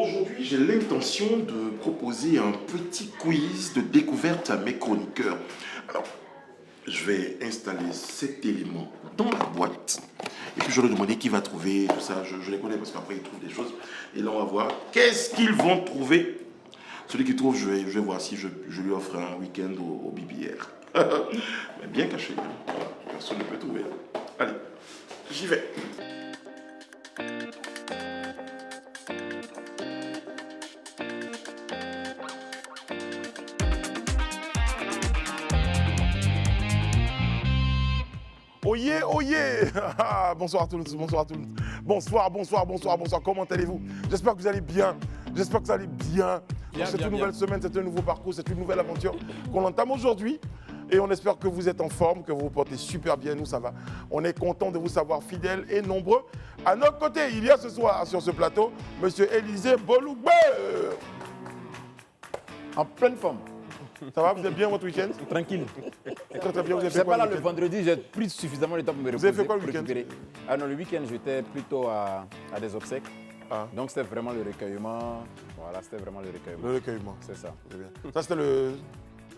Aujourd'hui, j'ai l'intention de proposer un petit quiz de découverte à mes chroniqueurs. Alors, je vais installer cet élément dans la boîte. Et puis, je vais leur demander qui va trouver tout ça. Je les connais parce qu'après, ils trouvent des choses. Et là, on va voir qu'est-ce qu'ils vont trouver. Celui qui trouve, je vais voir si je lui offre un week-end au BBR. Mais bien caché. Voilà, personne ne peut trouver. Allez, j'y vais. Oyez, oyez. Bonsoir à tous, bonsoir à tous. Bonsoir, comment allez-vous? J'espère que vous allez bien. J'espère que vous allez bien. C'est une nouvelle semaine, c'est un nouveau parcours, c'est une nouvelle aventure qu'on entame aujourd'hui. Et on espère que vous êtes en forme, que vous vous portez super bien. Nous, ça va. On est content de vous savoir fidèles et nombreux. À notre côté, il y a ce soir sur ce plateau, Monsieur Élisée Bolougbe. En pleine forme. Ça va, vous êtes bien votre week-end? Tranquille. Très bien, vous avez fait C'est quoi pas là le le vendredi, j'ai pris suffisamment de temps pour me reposer. Vous avez fait quoi le week-end? Ah non, le week-end, j'étais plutôt à des obsèques. Ah. Donc c'était vraiment le recueillement. Voilà, c'était vraiment le recueillement. Le recueillement. C'est ça. Très bien. Ça, c'était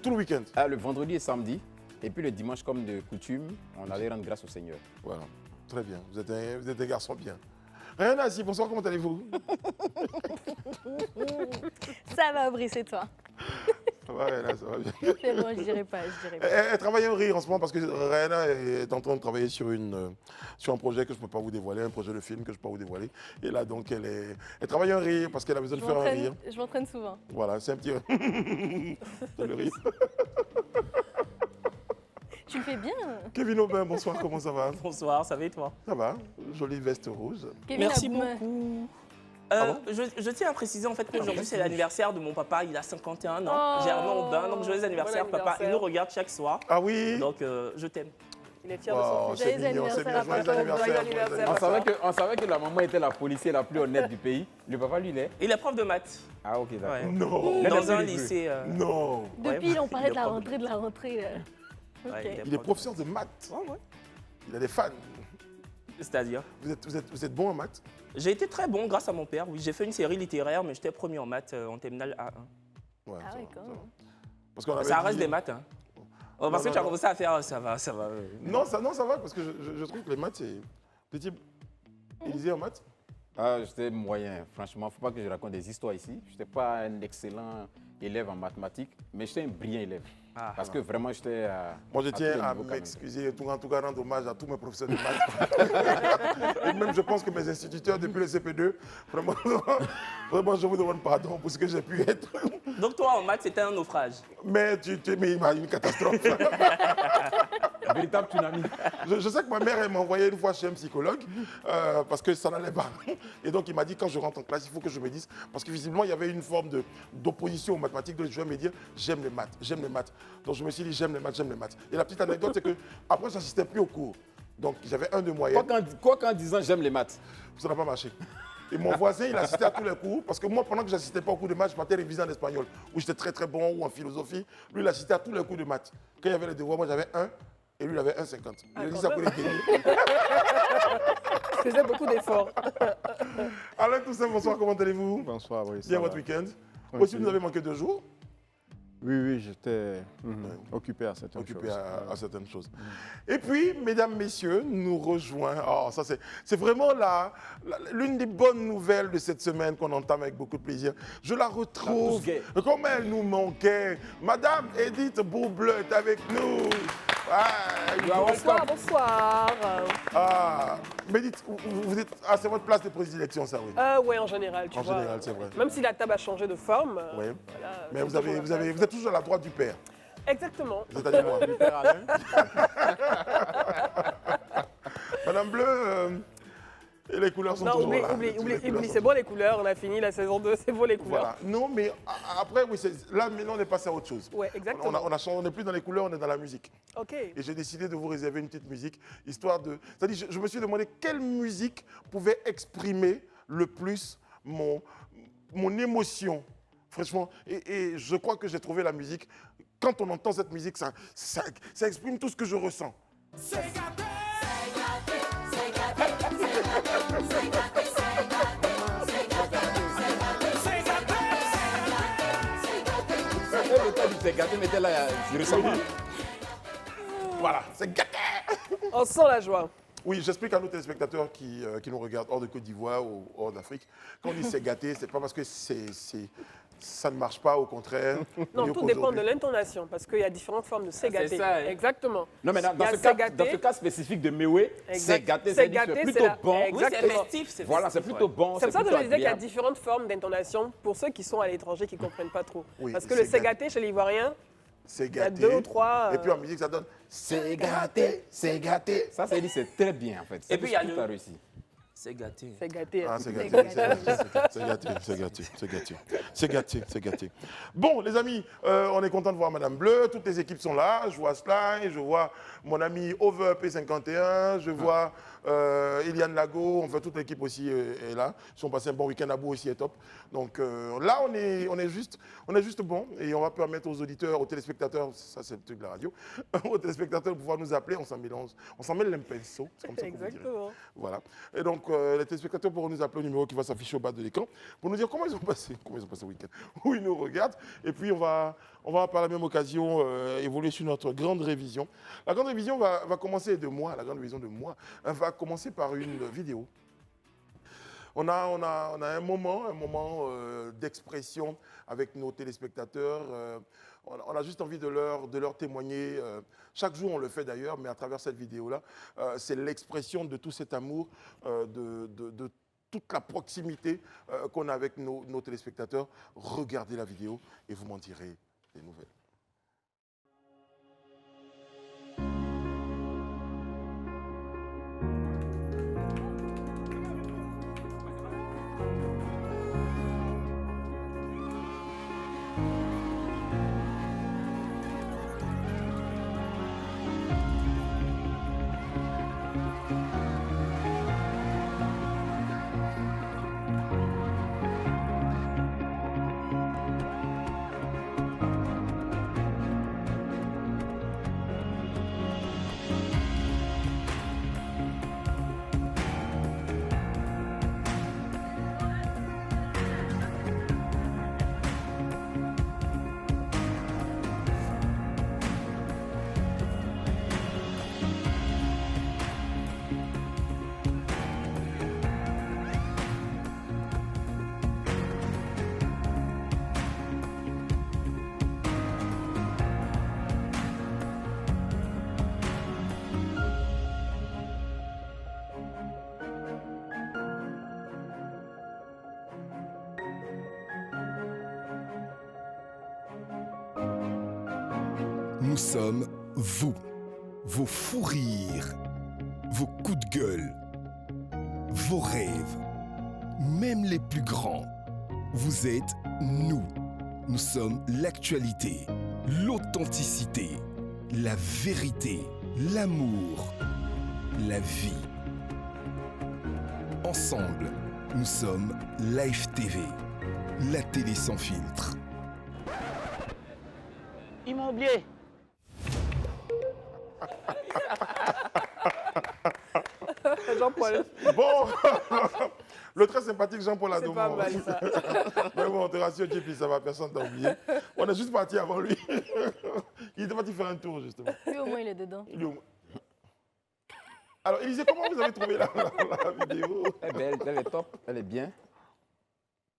tout le week-end? Ah, le vendredi et samedi. Et puis le dimanche, comme de coutume, on allait rendre grâce au Seigneur. Voilà. Très bien. Vous êtes des garçons bien. Rien à dire. Bonsoir, comment allez-vous? Ça va, Brice, et toi? Ça va, Réna, ça va bien. C'est bon, je dirais pas. Elle travaille au rire en ce moment parce que Réna est en train de travailler sur un projet que je ne peux pas vous dévoiler, un projet de film que je ne peux pas vous dévoiler. Et là, donc, elle travaille un rire parce qu'elle a besoin de faire un rire. Je m'entraîne souvent. Voilà, c'est un petit... C'est le rire. Tu le fais bien. Kevin Aubin, bonsoir, comment ça va? Bonsoir, ça va et toi? Ça va, jolie veste rouge. Kevin Merci Aboum. beaucoup. bon Je tiens à préciser en fait qu'aujourd'hui c'est l'anniversaire de mon papa, il a 51 ans, Oh. Germain Aubin, donc joyeux anniversaire Bon papa, il anniversaire. nous regarde chaque soir, Ah oui? donc je t'aime. Il est fier de Wow, son fils. c'est Joyeux mignon, c'est bien. anniversaire, Joyeux papa. anniversaire. Joyeux joyeux anniversaire. On savait que la maman était la policière la plus honnête du pays. Le papa, lui, il est. Il est prof de maths, Ah, ok, d'accord. Ouais. Non, dans un il est lycée. non. Depuis, on parlait il de est la prof rentrée, de la rentrée. Ouais, Ok. Il est professeur de maths. Ouais. Il a des fans. C'est-à-dire Vous êtes bon en maths? j'ai été très bon grâce à mon père, oui, j'ai fait une série littéraire, mais j'étais premier en maths en terminale A1. Ouais, Ah ça ouais, va, quand ça même. va. Parce qu'on avait Ça reste dit- des maths, hein. Oh, parce Non, que tu as non, commencé à faire, ça va. Non, ça va, parce que je trouve que les maths, c'est... Petit Élisée en maths? Ah, j'étais moyen, franchement. Faut pas que je raconte des histoires ici. Je n'étais pas un excellent élève en mathématiques, mais j'étais un brillant élève. Ah. Parce que vraiment, j'étais Moi, je tous tiens les à niveaux quand même. m'excuser, en tout cas rendre hommage à tous mes professeurs de maths. Et même, je pense que mes instituteurs depuis le CP2, vraiment, vraiment, je vous demande pardon pour ce que j'ai pu être. Donc toi en maths c'était un naufrage. Mais mais il m'a une catastrophe. Véritable tsunami. Je sais que ma mère, elle m'a envoyé une fois chez un psychologue parce que ça n'allait pas. Et donc, il m'a dit, quand je rentre en classe, il faut que je me dise, parce que visiblement, il y avait une forme d'opposition aux mathématiques. Donc, je vais me dire, j'aime les maths, j'aime les maths. Donc, je me suis dit, j'aime les maths, j'aime les maths. Et la petite anecdote, c'est que après, je n'assistais plus aux cours. Donc, j'avais 1 de moyenne. Quoi qu'en disant j'aime les maths. Ça n'a pas marché. Et mon voisin, il assistait à tous les cours, parce que moi, pendant que je n'assistais pas aux cours de maths, je partais réviser en espagnol, où j'étais très très bon, ou en philosophie. Lui, il assistait à tous les cours de maths. Quand il y avait les devoirs, moi j'avais 1, et lui, il avait 1,50. Il a dit ça pour les gagner. Il faisait beaucoup d'efforts. Alain Toussaint, bonsoir, comment allez-vous? Bonsoir, oui. Bien ça votre va. week-end? Tranquille. Aussi, vous avez manqué 2 jours? Oui, j'étais occupé à certaines Occupé choses. à certaines choses. Et puis, mesdames, messieurs, nous rejoint. Oh, ça, c'est vraiment l'une des bonnes nouvelles de cette semaine qu'on entame avec beaucoup de plaisir. Je la retrouve. pousse gay. Comme elle nous manquait. Madame Edith Boubleu est avec nous. Bonsoir. Mais dites, vous êtes. Ah, c'est votre place de prédilection, ça, oui. Oui, en général, tu En vois. général, c'est vrai. Même si la table a changé de forme. Oui. Voilà, Mais c'est vous êtes toujours à la droite du père. Exactement. C'est-à-dire moi. Père Alain. Madame Bleu, et les couleurs sont Non, toujours oublie, là. oublie, Les oublie, couleurs oublie, sont c'est beau les couleurs, on a fini la saison 2, c'est beau les couleurs. Voilà. Non, mais après, oui, là, maintenant, on est passé à autre chose. Ouais, exactement. On n'est plus dans les couleurs, on est dans la musique. Ok. Et j'ai décidé de vous réserver une petite musique, histoire de... C'est-à-dire, je me suis demandé quelle musique pouvait exprimer le plus mon émotion. Franchement, et je crois que j'ai trouvé la musique. Quand on entend cette musique, ça exprime tout ce que je ressens. que toi, tu t'es gâté, mais t'es là, je ressens pas. Voilà, c'est gâté. On sent la joie. Oui, j'explique à nos téléspectateurs qui nous regardent hors de Côte d'Ivoire ou hors d'Afrique. Quand on dit c'est gâté, c'est pas parce que ça ne marche pas, au contraire. Non, Mieux tout dépend de qu'aujourd'hui. l'intonation, parce qu'il y a différentes formes de c'est gâté. ça, hein. Exactement. Non, mais dans Il y a ce c'est cas, gâté. dans ce cas spécifique de Mewé, Exact. c'est gâté, C'est c'est gâté, plutôt c'est la- bon. Oui, c'est Exactement. festif. C'est Voilà, c'est festif, plutôt ouais. bon. C'est pour ça que plutôt je disais qu'il y a agréable. différentes formes d'intonation pour ceux qui sont à l'étranger qui ne comprennent pas trop. Oui, Parce que le c'est c'est gâté chez l'Ivoirien, C'est il y a gâté. 2 ou 3. Et puis en musique, ça donne c'est gâté, c'est gâté. Ça, c'est dit, c'est très bien, en fait. Et puis, il y a tout le- a réussi. C'est gâté. c'est gâté. Ah, c'est gâté, gâté. c'est gâté, c'est gâté, c'est gâté, c'est gâté, c'est gâté. Bon, les amis, on est content de voir Madame Bleu. Toutes les équipes sont là. Je vois Sly, je vois mon ami Over P51, je vois Eliane Lago. Enfin, toute l'équipe aussi est là. Ils sont passés un bon week-end à bout aussi, est top. Donc là, on est juste bon et on va permettre aux auditeurs, aux téléspectateurs, ça c'est le truc de la radio, aux téléspectateurs de pouvoir nous appeler. On s'en mélange, on s'en mêle l'impinso, c'est comme ça qu'on vous dirait. Exactement. Voilà. Et donc, les téléspectateurs pourront nous appeler au numéro qui va s'afficher au bas de l'écran pour nous dire comment ils ont passé le week-end, où ils nous regardent. Et puis, on va par la même occasion évoluer sur notre grande révision. La grande révision va commencer de moi, la grande révision de moi, va commencer par une vidéo. On a un moment d'expression avec nos téléspectateurs. On a juste envie de leur témoigner. Chaque jour, on le fait d'ailleurs, mais à travers cette vidéo-là, c'est l'expression de tout cet amour, de toute la proximité qu'on a avec nos téléspectateurs. Regardez la vidéo et vous m'en direz des nouvelles. Nous sommes vous, vos fous rires, vos coups de gueule, vos rêves, même les plus grands. Vous êtes nous. Nous sommes l'actualité, l'authenticité, la vérité, l'amour, la vie. Ensemble, nous sommes Live TV, la télé sans filtre. Ils m'ont oublié. Jean-Paul, Bon, le très sympathique Jean-Paul c'est pas Adomon. mal ça. Mais bon, on te rassure, JP, ça va, personne t'a oublié. On est juste parti avant lui. Il était parti faire un tour, justement. Lui, au moins, il est dedans. Il est où Alors, Élisée, comment vous avez trouvé la vidéo? Elle est belle, elle est top, elle est bien.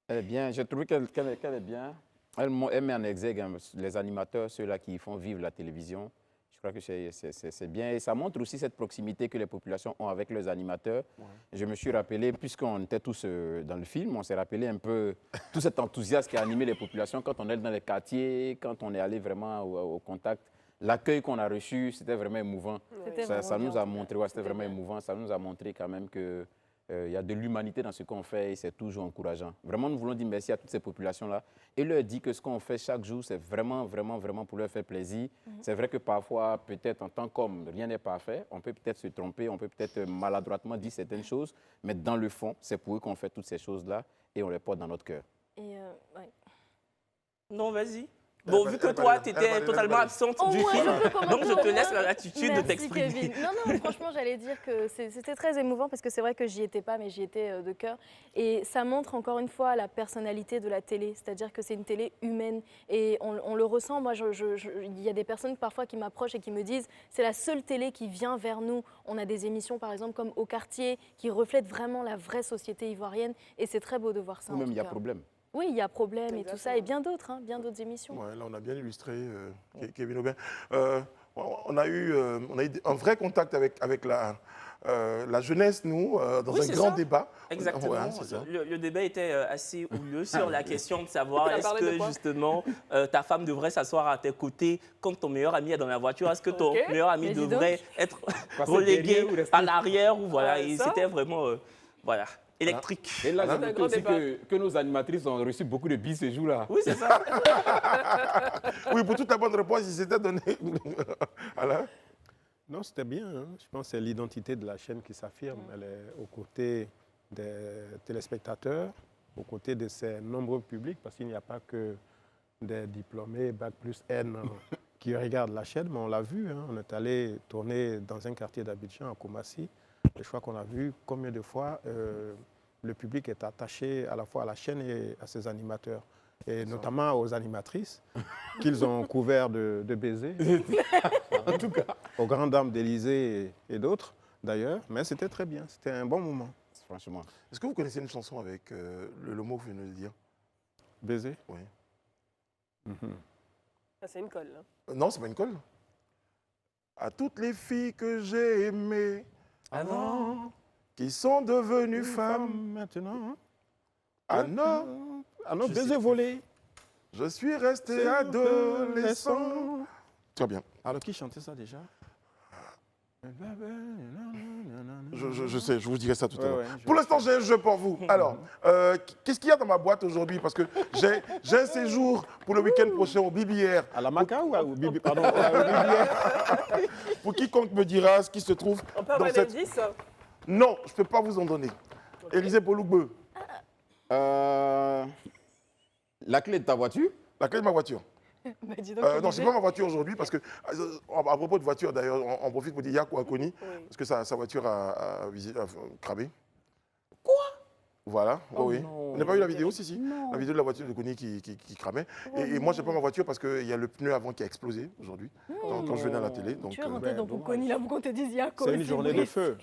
Elle est bien, j'ai trouvé qu'elle est bien. Elle met en exergue les animateurs, ceux-là qui font vivre la télévision. Je crois que c'est bien. Et ça montre aussi cette proximité que les populations ont avec leurs animateurs. Ouais. Je me suis rappelé, puisqu'on était tous dans le film, on s'est rappelé un peu tout cet enthousiasme qui a animé les populations quand on est dans les quartiers, quand on est allé vraiment au contact. L'accueil qu'on a reçu, c'était vraiment émouvant. Ça nous a montré, ouais, c'était vraiment émouvant. Ça nous a montré quand même que il y a de l'humanité dans ce qu'on fait et c'est toujours encourageant. Vraiment, nous voulons dire merci à toutes ces populations-là et leur dire que ce qu'on fait chaque jour, c'est vraiment, vraiment, vraiment pour leur faire plaisir. C'est vrai que parfois, peut-être en tant qu'homme, rien n'est parfait. On peut peut-être se tromper, on peut peut-être maladroitement dire certaines choses, mais dans le fond, c'est pour eux qu'on fait toutes ces choses-là et on les porte dans notre cœur. Et ouais. Non, vas-y. Bon, vu que toi, tu étais totalement absente Au du moins, film, je peux commenter donc je au te moins. laisse la latitude de Merci, t'exprimer. Kevin. Non, franchement, j'allais dire que c'était très émouvant parce que c'est vrai que j'y étais pas, mais j'y étais de cœur. Et ça montre encore une fois la personnalité de la télé, c'est-à-dire que c'est une télé humaine et on le ressent. Moi, il y a des personnes parfois qui m'approchent et qui me disent c'est la seule télé qui vient vers nous. On a des émissions, par exemple, comme Au Quartier, qui reflètent vraiment la vraie société ivoirienne et c'est très beau de voir ça. Ou en même tout il y a cas. problème. Oui, il y a problème et tout ça, et bien d'autres, hein, bien d'autres émissions. Ouais, là, on a bien illustré Kevin Aubin. On a eu un vrai contact avec la jeunesse, nous, dans Oui, un c'est grand ça. débat. Exactement. Ouais, c'est ça. Le débat était assez houleux sur la question de savoir Ça est-ce parlait de que quoi justement ta femme devrait s'asseoir à tes côtés quand ton meilleur ami est dans la voiture. Est-ce que ton Ok. meilleur ami Mais dis devrait être Passer relégué derrière ou rester- à l'arrière ou voilà. Ouais, Et ça. c'était vraiment voilà électrique. Et là, C'est j'ai un noté grand aussi débat. que nos animatrices ont reçu beaucoup de bis ce jour-là. Oui, c'est ça. Oui, pour toute la bonne réponse, ils s'étaient donné. Alain? Non, c'était bien. Hein. Je pense que c'est l'identité de la chaîne qui s'affirme. Elle est aux côtés des téléspectateurs, aux côtés de ses nombreux publics, parce qu'il n'y a pas que des diplômés Bac plus N qui regardent la chaîne, mais on l'a vu. Hein. On est allé tourner dans un quartier d'Abidjan, à Koumassi. Et je crois qu'on a vu combien de fois le public est attaché à la fois à la chaîne et à ses animateurs. Et notamment aux animatrices, qu'ils ont couvert de baisers. En tout cas. Aux grandes dames d'Élysée et d'autres, d'ailleurs. Mais c'était très bien. C'était un bon moment. Franchement. Est-ce que vous connaissez une chanson avec le mot que vous venez de dire? Baiser. Oui. Ah, c'est une colle. Là. Non, c'est pas une colle. À toutes les filles que j'ai aimées Avant. qui sont devenues femmes. Maintenant. Ah non, Ah non, Je baiser sais volé. je suis resté adolescent. Très bien. Alors, qui chantait ça déjà? Je sais, je vous dirai ça tout à Ouais, l'heure. ouais, Pour l'instant, j'ai un jeu pour vous. Alors, qu'est-ce qu'il y a dans ma boîte aujourd'hui? Parce que j'ai un séjour pour le week-end prochain au BBR. À la Maca ou au Bibi? Pardon, au Bibi. Pour quiconque me dira ce qui se trouve On peut avoir dans un cette... indice? Non, je ne peux pas vous en donner. Élisée Bolougbe, La clé de ta voiture? la clé de ma voiture. Bah, dis donc, Non, c'est pas ma voiture aujourd'hui parce que, à propos de voiture d'ailleurs, on profite pour dire Yako Akoni, parce que sa voiture a cramé. Quoi? Voilà, oui. On n'a pas vu la vidéo, si. La vidéo de la voiture de Koni qui cramait. Et moi, j'ai pas ma voiture parce qu'il y a le pneu avant qui a explosé aujourd'hui, quand je venais à la télé. Donc, tu es rentré dans dommage. Bouconi, là, vous qu'on te dise Yako. C'est une journée de feu.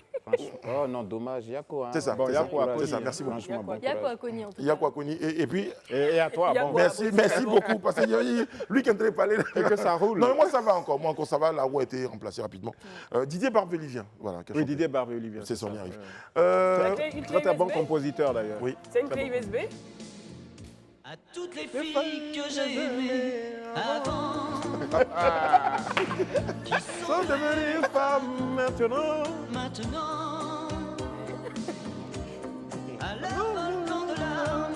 Oh non, dommage, Yako. Hein. c'est ça, Bon, c'est Yako ça. Akoni, C'est ça, hein. merci beaucoup. Franchement, bon Yako courage. Akoni, en tout cas. Yako Akoni. Et puis, Et à toi, Yako. bon. merci beaucoup parce que lui qui est en train de parler. Et que ça roule. Non, mais moi, ça va encore. Moi, encore, ça va. La roue a été remplacée rapidement. Didier Barbelivien, vient. Voilà. qui a Oui, chanté. Didier Barbé-Olivier. C'est ça, on y arrive. Une clé Très, très bon USB? compositeur, d'ailleurs. Oui. C'est une clé USB? À toutes les filles que j'ai aimées avant, Sont devenues femmes maintenant. maintenant, à leur volcan de larmes,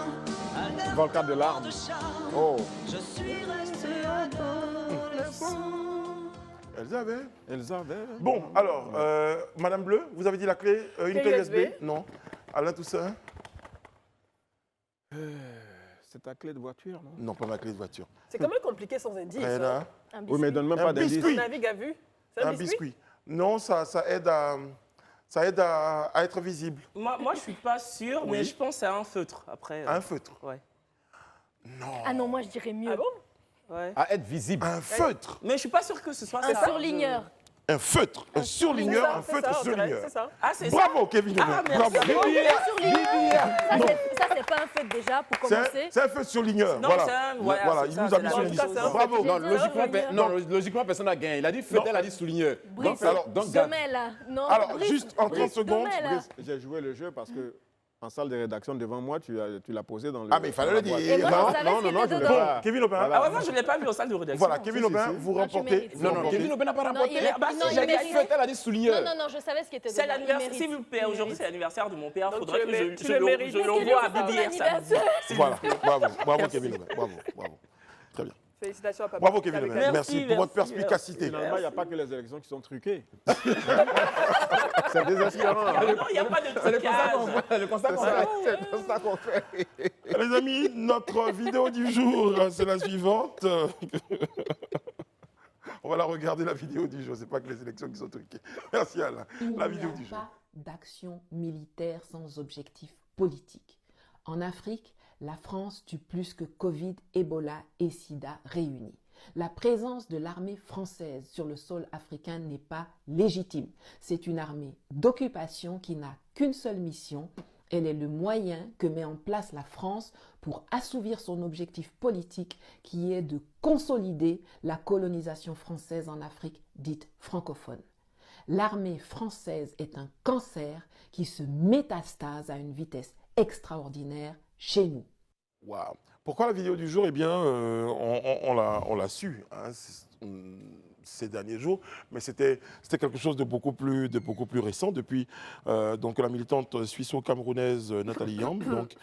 à leur Volcan de larmes. de charme, Oh, je suis resté adolescent. Elles avaient. elles avaient. Bon, alors, Madame Bleu, vous avez dit la clé, une Clé clé USB? USB? Non. Alain Toussaint? C'est ta clé de voiture, non? Non, pas ma clé de voiture. C'est quand même compliqué sans indice. Rien hein. là. Un Oui, mais donne même Un pas d'indice. biscuit. Navigue à vue. C'est Un biscuit. Non, ça aide à être visible. Moi, je suis pas sûr, Oui. mais je pense à un feutre. Après, Un feutre. ouais. Ah non, moi, je dirais mieux. Ah bon? Ouais. À être visible. Un feutre. Mais je suis pas sûr que ce soit Un ça. surligneur. Un feutre. Un surligneur. Un feutre on dirait, surligneur. c'est ça. Ah, c'est ça. Bravo, Kevin. Ah, Aubin. merci. Bravo. Ça, c'est pas un feutre déjà, pour commencer. C'est un feutre surligneur. Non, voilà. c'est un- voilà, Voilà, c'est il ça, nous a c'est mis la sur même une chose. liste. C'est un Bravo. feutre. Non, J'ai dit logiquement, surligneur. logiquement, personne n'a gagné. Il a dit feutre, elle a dit souligneur. Brice, Donc, garde. Sommet, là. Non, Alors, Brice, juste en 30 Brice, secondes, Sommet, là. Brice, j'ai joué le jeu parce que en salle de rédaction devant moi, tu l'as posé dans le. Ah, mais il fallait dans la le boîte. dire. Et moi, Non, je savais ce qui était je voulais dedans. pas. Kevin Aubin. Voilà. Ah ouais, moi, je ne l'ai pas vu en salle de rédaction. Voilà, Kevin Aubin, vous Non, tu remportez. mérites. vous Non, non, remportez. Kevin Aubin n'a pas Non, remporté. il mérite. Bah, Non, si, il j'ai dit mérite. feutre, elle a dit souligneur. Non, je savais ce qui était dedans. C'est Il l'anniversaire, mérite. s'il vous plaît, Il aujourd'hui mérite. c'est l'anniversaire de mon père. Donc, Faudrait tu que le je, mérites. je Tu le le- mérites. je Parce que l'envoie à lui, c'est son BBR samedi. anniversaire. Voilà, bravo, bravo Kevin Aubin, bravo. Très bien. Félicitations à Papa. Bravo Kevin Le Maire. Merci pour votre perspicacité. Finalement, il n'y a pas que les élections qui sont truquées. C'est désespérant. Non, il n'y a pas de trucage. C'est le constat qu'on fait. C'est le constat qu'on fait. Les amis, notre vidéo du jour, c'est la suivante. On va la regarder, la vidéo du jour. Ce n'est pas que les élections qui sont truquées. Merci Alain. La vidéo du Il n'y jour. a pas d'action militaire sans objectif politique. En Afrique, la France tue plus que Covid, Ebola et Sida réunis. La présence de l'armée française sur le sol africain n'est pas légitime. C'est une armée d'occupation qui n'a qu'une seule mission. Elle est le moyen que met en place la France pour assouvir son objectif politique qui est de consolider la colonisation française en Afrique dite francophone. L'armée française est un cancer qui se métastase à une vitesse extraordinaire chez nous. Waouh. Pourquoi la vidéo du jour? Eh bien, on l'a su hein, ces derniers jours, mais c'était quelque chose de beaucoup plus récent depuis donc la militante suisse-camerounaise Nathalie Yamb donc,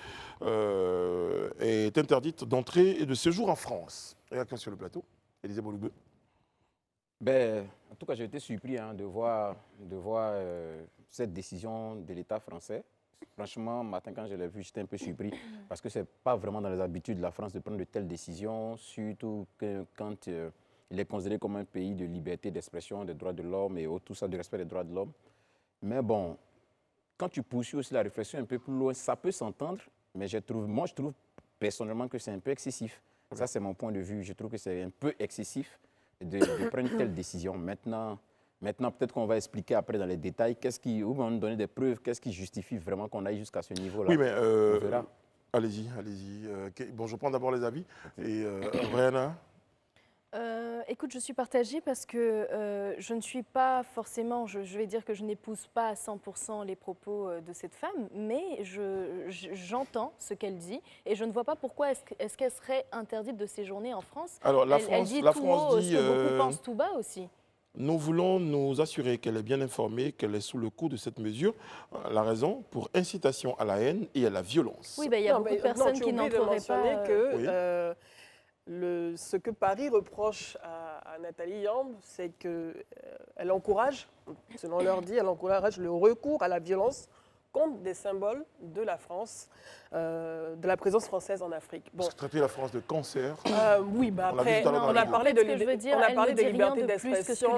est interdite d'entrée et de séjour en France. Réaction sur le plateau, Élisée Boloubeu. Ben, en tout cas, j'ai été surpris hein, de voir cette décision de l'État français. Franchement, matin, quand je l'ai vu, j'étais un peu surpris parce que ce n'est pas vraiment dans les habitudes de la France de prendre de telles décisions, surtout quand il est considéré comme un pays de liberté d'expression, des droits de l'homme et tout ça, du respect des droits de l'homme. Mais bon, quand tu poursuis aussi la réflexion un peu plus loin, ça peut s'entendre, mais je trouve personnellement que c'est un peu excessif. Ça, c'est mon point de vue. Je trouve que c'est un peu excessif de prendre une telle décision. Maintenant, peut-être qu'on va expliquer après dans les détails où on va nous donner des preuves, qu'est-ce qui justifie vraiment qu'on aille jusqu'à ce niveau-là. Oui, mais on verra. Allez-y. Bon, je prends d'abord les avis. Et Brianna? Écoute, je suis partagée parce que je ne suis pas forcément, je vais dire que je n'épouse pas à 100% les propos de cette femme, mais j'entends ce qu'elle dit et je ne vois pas pourquoi est-ce qu'elle serait interdite de séjourner en France. Alors, Elle dit tout haut ce que beaucoup pensent tout bas aussi. Nous voulons nous assurer qu'elle est bien informée, qu'elle est sous le coup de cette mesure. La raison, pour incitation à la haine et à la violence. Oui, il y a beaucoup de personnes qui n'entreraient pas... que ce que Paris reproche à Nathalie Yamb, c'est qu'elle encourage, selon leur dit, elle encourage le recours à la violence contre des symboles de la France, de la présence française en Afrique. Bon. Parce que traiter la France de cancer. Oui, après, on a parlé de liberté d'expression.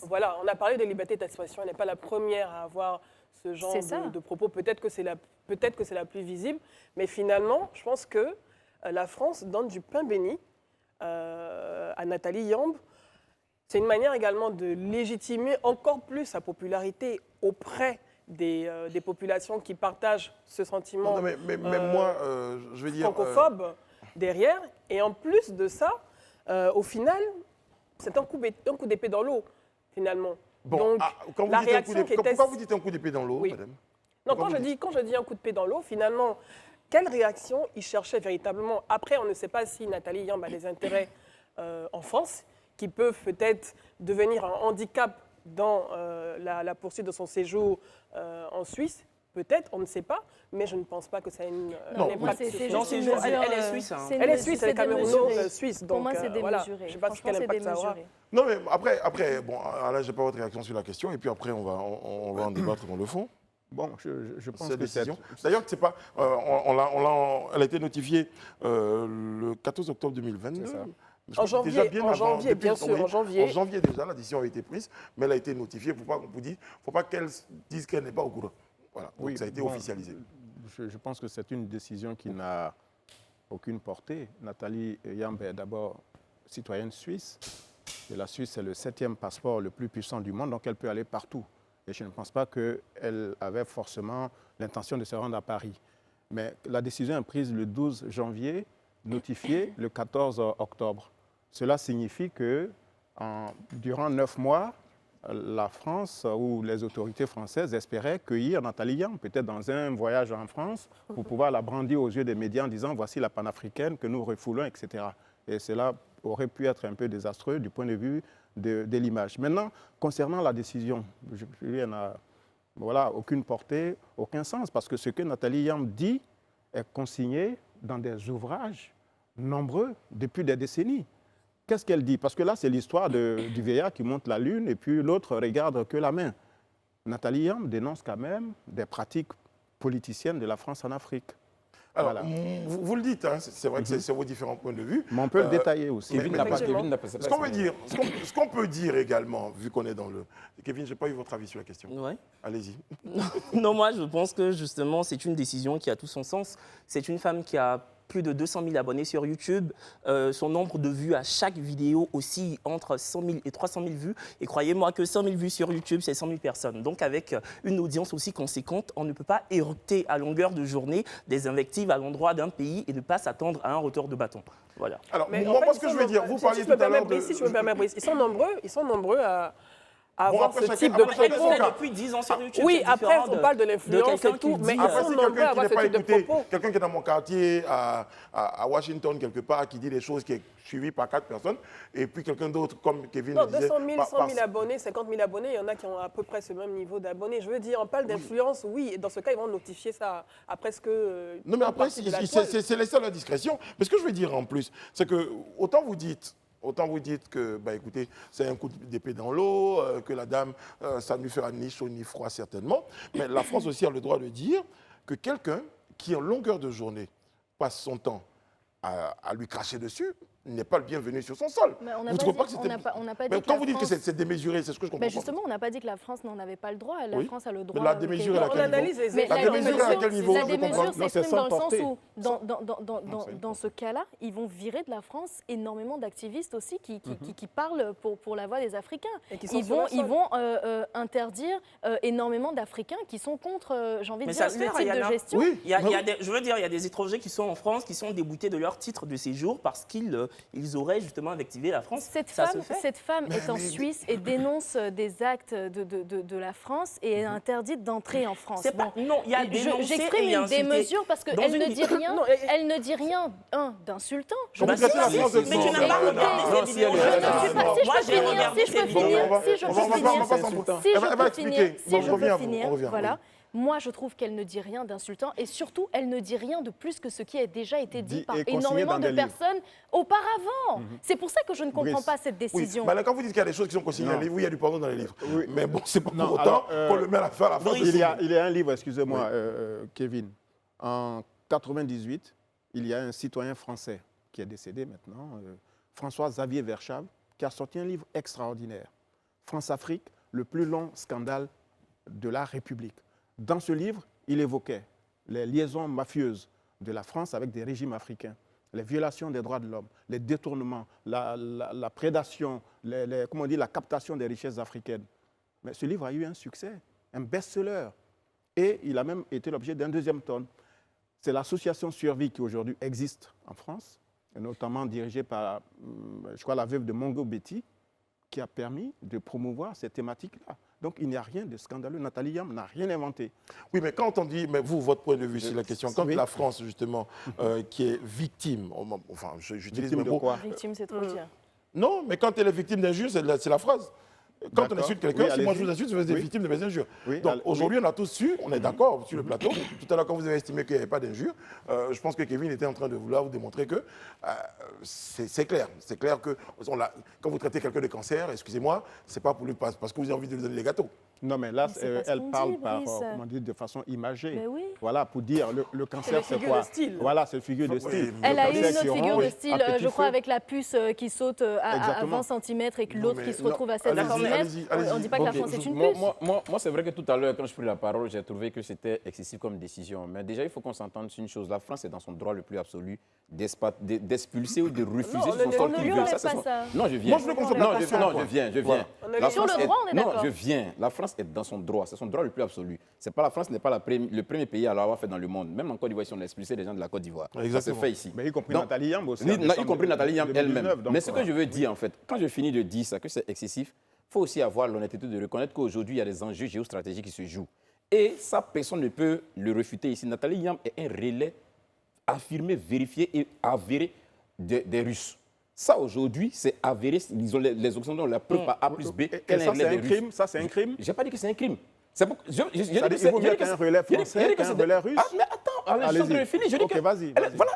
Voilà, on a parlé de liberté d'expression. Elle n'est pas la première à avoir ce genre de propos. Peut-être que c'est la plus visible, mais finalement, je pense que la France donne du pain béni à Nathalie Yamb. C'est une manière également de légitimer encore plus sa popularité auprès des populations qui partagent ce sentiment je veux dire, francophobe derrière. Et en plus de ça, au final, c'est un coup d'épée dans l'eau, finalement. Bon, donc, pourquoi vous dites un coup d'épée dans l'eau, madame? Non, quand je dis un coup de pied dans l'eau, finalement, quelle réaction il cherchait véritablement? Après, on ne sait pas si Nathalie Yamb a des intérêts en France qui peuvent peut-être devenir un handicap dans la poursuite de son séjour en Suisse. Peut-être, on ne sait pas, mais je ne pense pas que ça ait une impact. Elle est suisse. Hein. Elle est suisse, elle est camerounaise-suisse. Pour moi, c'est démesuré. Je ne sais pas quel impact ça aura. Non, mais après bon, là, je n'ai pas votre réaction sur la question, et puis après, on va en débattre dans le fond. Bon, je pense cette que décision. D'ailleurs, c'est pas, elle a été notifiée le 14 octobre 2022. C'est ça. En janvier, bien sûr. En janvier déjà, la décision a été prise, mais elle a été notifiée. Il ne faut pas qu'elle dise qu'elle n'est pas au courant. Voilà, donc ça a été officialisé. Je pense que c'est une décision qui n'a aucune portée. Nathalie Yamb est d'abord citoyenne suisse. Et la Suisse, c'est le 7e passeport le plus puissant du monde, donc elle peut aller partout. Et je ne pense pas qu'elle avait forcément l'intention de se rendre à Paris. Mais la décision est prise le 12 janvier, notifiée le 14 octobre. Cela signifie que durant 9 mois, la France ou les autorités françaises espéraient cueillir Nathalie Yamb, peut-être dans un voyage en France, pour pouvoir la brandir aux yeux des médias en disant « voici la panafricaine que nous refoulons », etc. Et cela aurait pu être un peu désastreux du point de vue de l'image. Maintenant, concernant la décision, il n'a aucune portée, aucun sens, parce que ce que Nathalie Yamb dit est consigné dans des ouvrages nombreux depuis des décennies. qu'est-ce qu'elle dit? Parce que là, c'est l'histoire du vieillard qui monte la lune et puis l'autre regarde que la main. Nathalie Yamb dénonce quand même des pratiques politiciennes de la France en Afrique. Alors, vous le dites, hein, c'est vrai que c'est vos différents points de vue. Mais on peut le détailler aussi. Kevin n'a pas ce qu'on peut dire également, vu qu'on est dans le... Kevin, je n'ai pas eu votre avis sur la question. Ouais. Allez-y. Non, moi, je pense que justement, c'est une décision qui a tout son sens. C'est une femme qui a plus de 200 000 abonnés sur YouTube. Son nombre de vues à chaque vidéo aussi entre 100 000 et 300 000 vues. Et croyez-moi que 100 000 vues sur YouTube, c'est 100 000 personnes. Donc avec une audience aussi conséquente, on ne peut pas éructer à longueur de journée des invectives à l'endroit d'un pays et ne pas s'attendre à un retour de bâton. Voilà. Alors, moi, ce que je veux dire, vous parliez tout à l'heure de... Si je me permets, Brice, ils sont nombreux à avoir ce type de propos. Depuis 10 ans sur YouTube. Oui, après, on parle de l'influence et tout, mais ils sont nombreux à avoir ce type de propos. Quelqu'un qui est dans mon quartier à Washington, quelque part, qui dit des choses qui est suivi par 4 personnes, et puis quelqu'un d'autre, comme Kevin le disait... 200 000, 100 000 abonnés, 50 000 abonnés, il y en a qui ont à peu près ce même niveau d'abonnés. Je veux dire, on parle d'influence, oui, et dans ce cas, ils vont notifier ça à presque... Non, mais après, c'est laissé à la discrétion. Mais ce que je veux dire en plus, c'est que, autant vous dites que, bah, écoutez, c'est un coup d'épée dans l'eau, que la dame, ça ne lui fera ni chaud ni froid certainement. Mais la France aussi a le droit de dire que quelqu'un qui, en longueur de journée, passe son temps à lui cracher dessus, n'est pas le bienvenu sur son sol. Mais on n'a pas dit mais quand vous dites que c'est démesuré, c'est ce que je comprends. Mais justement, on n'a pas dit que la France n'en avait pas le droit. La France a le droit. La démesurer à quel niveau? La démesurer à quel niveau? La démesure s'exprime dans le sens où, dans ce cas-là, ils vont virer de la France énormément d'activistes aussi qui parlent pour la voix des Africains. Ils vont interdire énormément d'Africains qui sont contre, j'ai envie de dire, le type de gestion. Je veux dire, il y a des étrangers qui sont en France, qui sont déboutés de leur titre de séjour parce qu'ils auraient justement invectivé la France. Cette femme est en Suisse et dénonce des actes de la France et est interdite d'entrer en France. Non, il y a j'exprime une démesure parce qu'elle ne dit rien. Elle ne dit rien d'insultant. Mais tu n'as pas regardé ces vidéos. Si je peux finir, voilà. Moi, je trouve qu'elle ne dit rien d'insultant et surtout, elle ne dit rien de plus que ce qui a déjà été dit par énormément de personnes auparavant. C'est pour ça que je ne comprends pas cette décision. Oui. Quand vous dites qu'il y a des choses qui sont consignées dans les livres, oui, il y a du pardon dans les livres. Oui. Mais bon, c'est pas pour autant qu'on le met à la fin. Il y a un livre, excusez-moi, Kevin. En 1998, il y a un citoyen français qui est décédé maintenant, François-Xavier Verschave, qui a sorti un livre extraordinaire. France-Afrique, le plus long scandale de la République. Dans ce livre, il évoquait les liaisons mafieuses de la France avec des régimes africains, les violations des droits de l'homme, les détournements, la prédation, la captation des richesses africaines. Mais ce livre a eu un succès, un best-seller. Et il a même été l'objet d'un deuxième tome. C'est l'association Survie qui aujourd'hui existe en France, et notamment dirigée par, je crois, la veuve de Mongo Betty, qui a permis de promouvoir ces thématiques-là. Donc, il n'y a rien de scandaleux. Nathalie Yamb n'a rien inventé. Oui, mais quand on dit, mais vous, votre point de vue sur la question, quand la France, justement, qui est victime, enfin, j'utilise le mot... Victime, c'est trop dire. Non, mais quand elle est victime d'injures, c'est la phrase. Quand on insulte quelqu'un, si moi je vous insulte, vous êtes victime de mes injures. Donc aujourd'hui, on a tous su, on est d'accord sur le plateau. Tout à l'heure, quand vous avez estimé qu'il n'y avait pas d'injures, je pense que Kevin était en train de vouloir vous démontrer que c'est clair. C'est clair que quand vous traitez quelqu'un de cancer, excusez-moi, c'est pas parce que vous avez envie de lui donner les gâteaux. Non, mais là, elle parle de façon imagée. Voilà, pour dire le cancer, c'est quoi? Voilà, c'est une figure de style. Elle a eu une autre figure de style, je crois, avec la puce qui saute à 20 cm et que l'autre qui se retrouve à 7 cm. On ne dit pas que la France est une puce. Moi, c'est vrai que tout à l'heure, quand je pris la parole, j'ai trouvé que c'était excessif comme décision. Mais déjà, il faut qu'on s'entende sur une chose. La France est dans son droit le plus absolu d'expulser ou de refuser son sol qu'il veut. Non, je viens. Non, je viens. Sur le droit, on est d'accord. Non, je viens. La France est dans son droit. C'est son droit le plus absolu. La France n'est pas le premier pays à l'avoir fait dans le monde. Même en Côte d'Ivoire, si on a expulsé les gens de la Côte d'Ivoire. Ça s'est fait ici. Mais y compris Nathalie Yamb aussi. Y compris Nathalie Yamb elle-même. Mais ce que je veux dire, en fait, quand je finis de dire ça, que c'est excessif, il faut aussi avoir l'honnêteté de reconnaître qu'aujourd'hui, il y a des enjeux géostratégiques qui se jouent. Et ça, personne ne peut le refuter ici. Nathalie Yamb est un relais affirmé, vérifié et avéré des Russes. Ça, aujourd'hui, c'est avéré. Les Occidentaux ont la preuve par A plus B. Et ça, c'est un crime? Ça, c'est un crime? Je n'ai pas dit que c'est un crime. Il vaut mieux qu'un relais français qu'un relais russe. Mais attends, je suis fini. Je dis ok, vas-y. Voilà,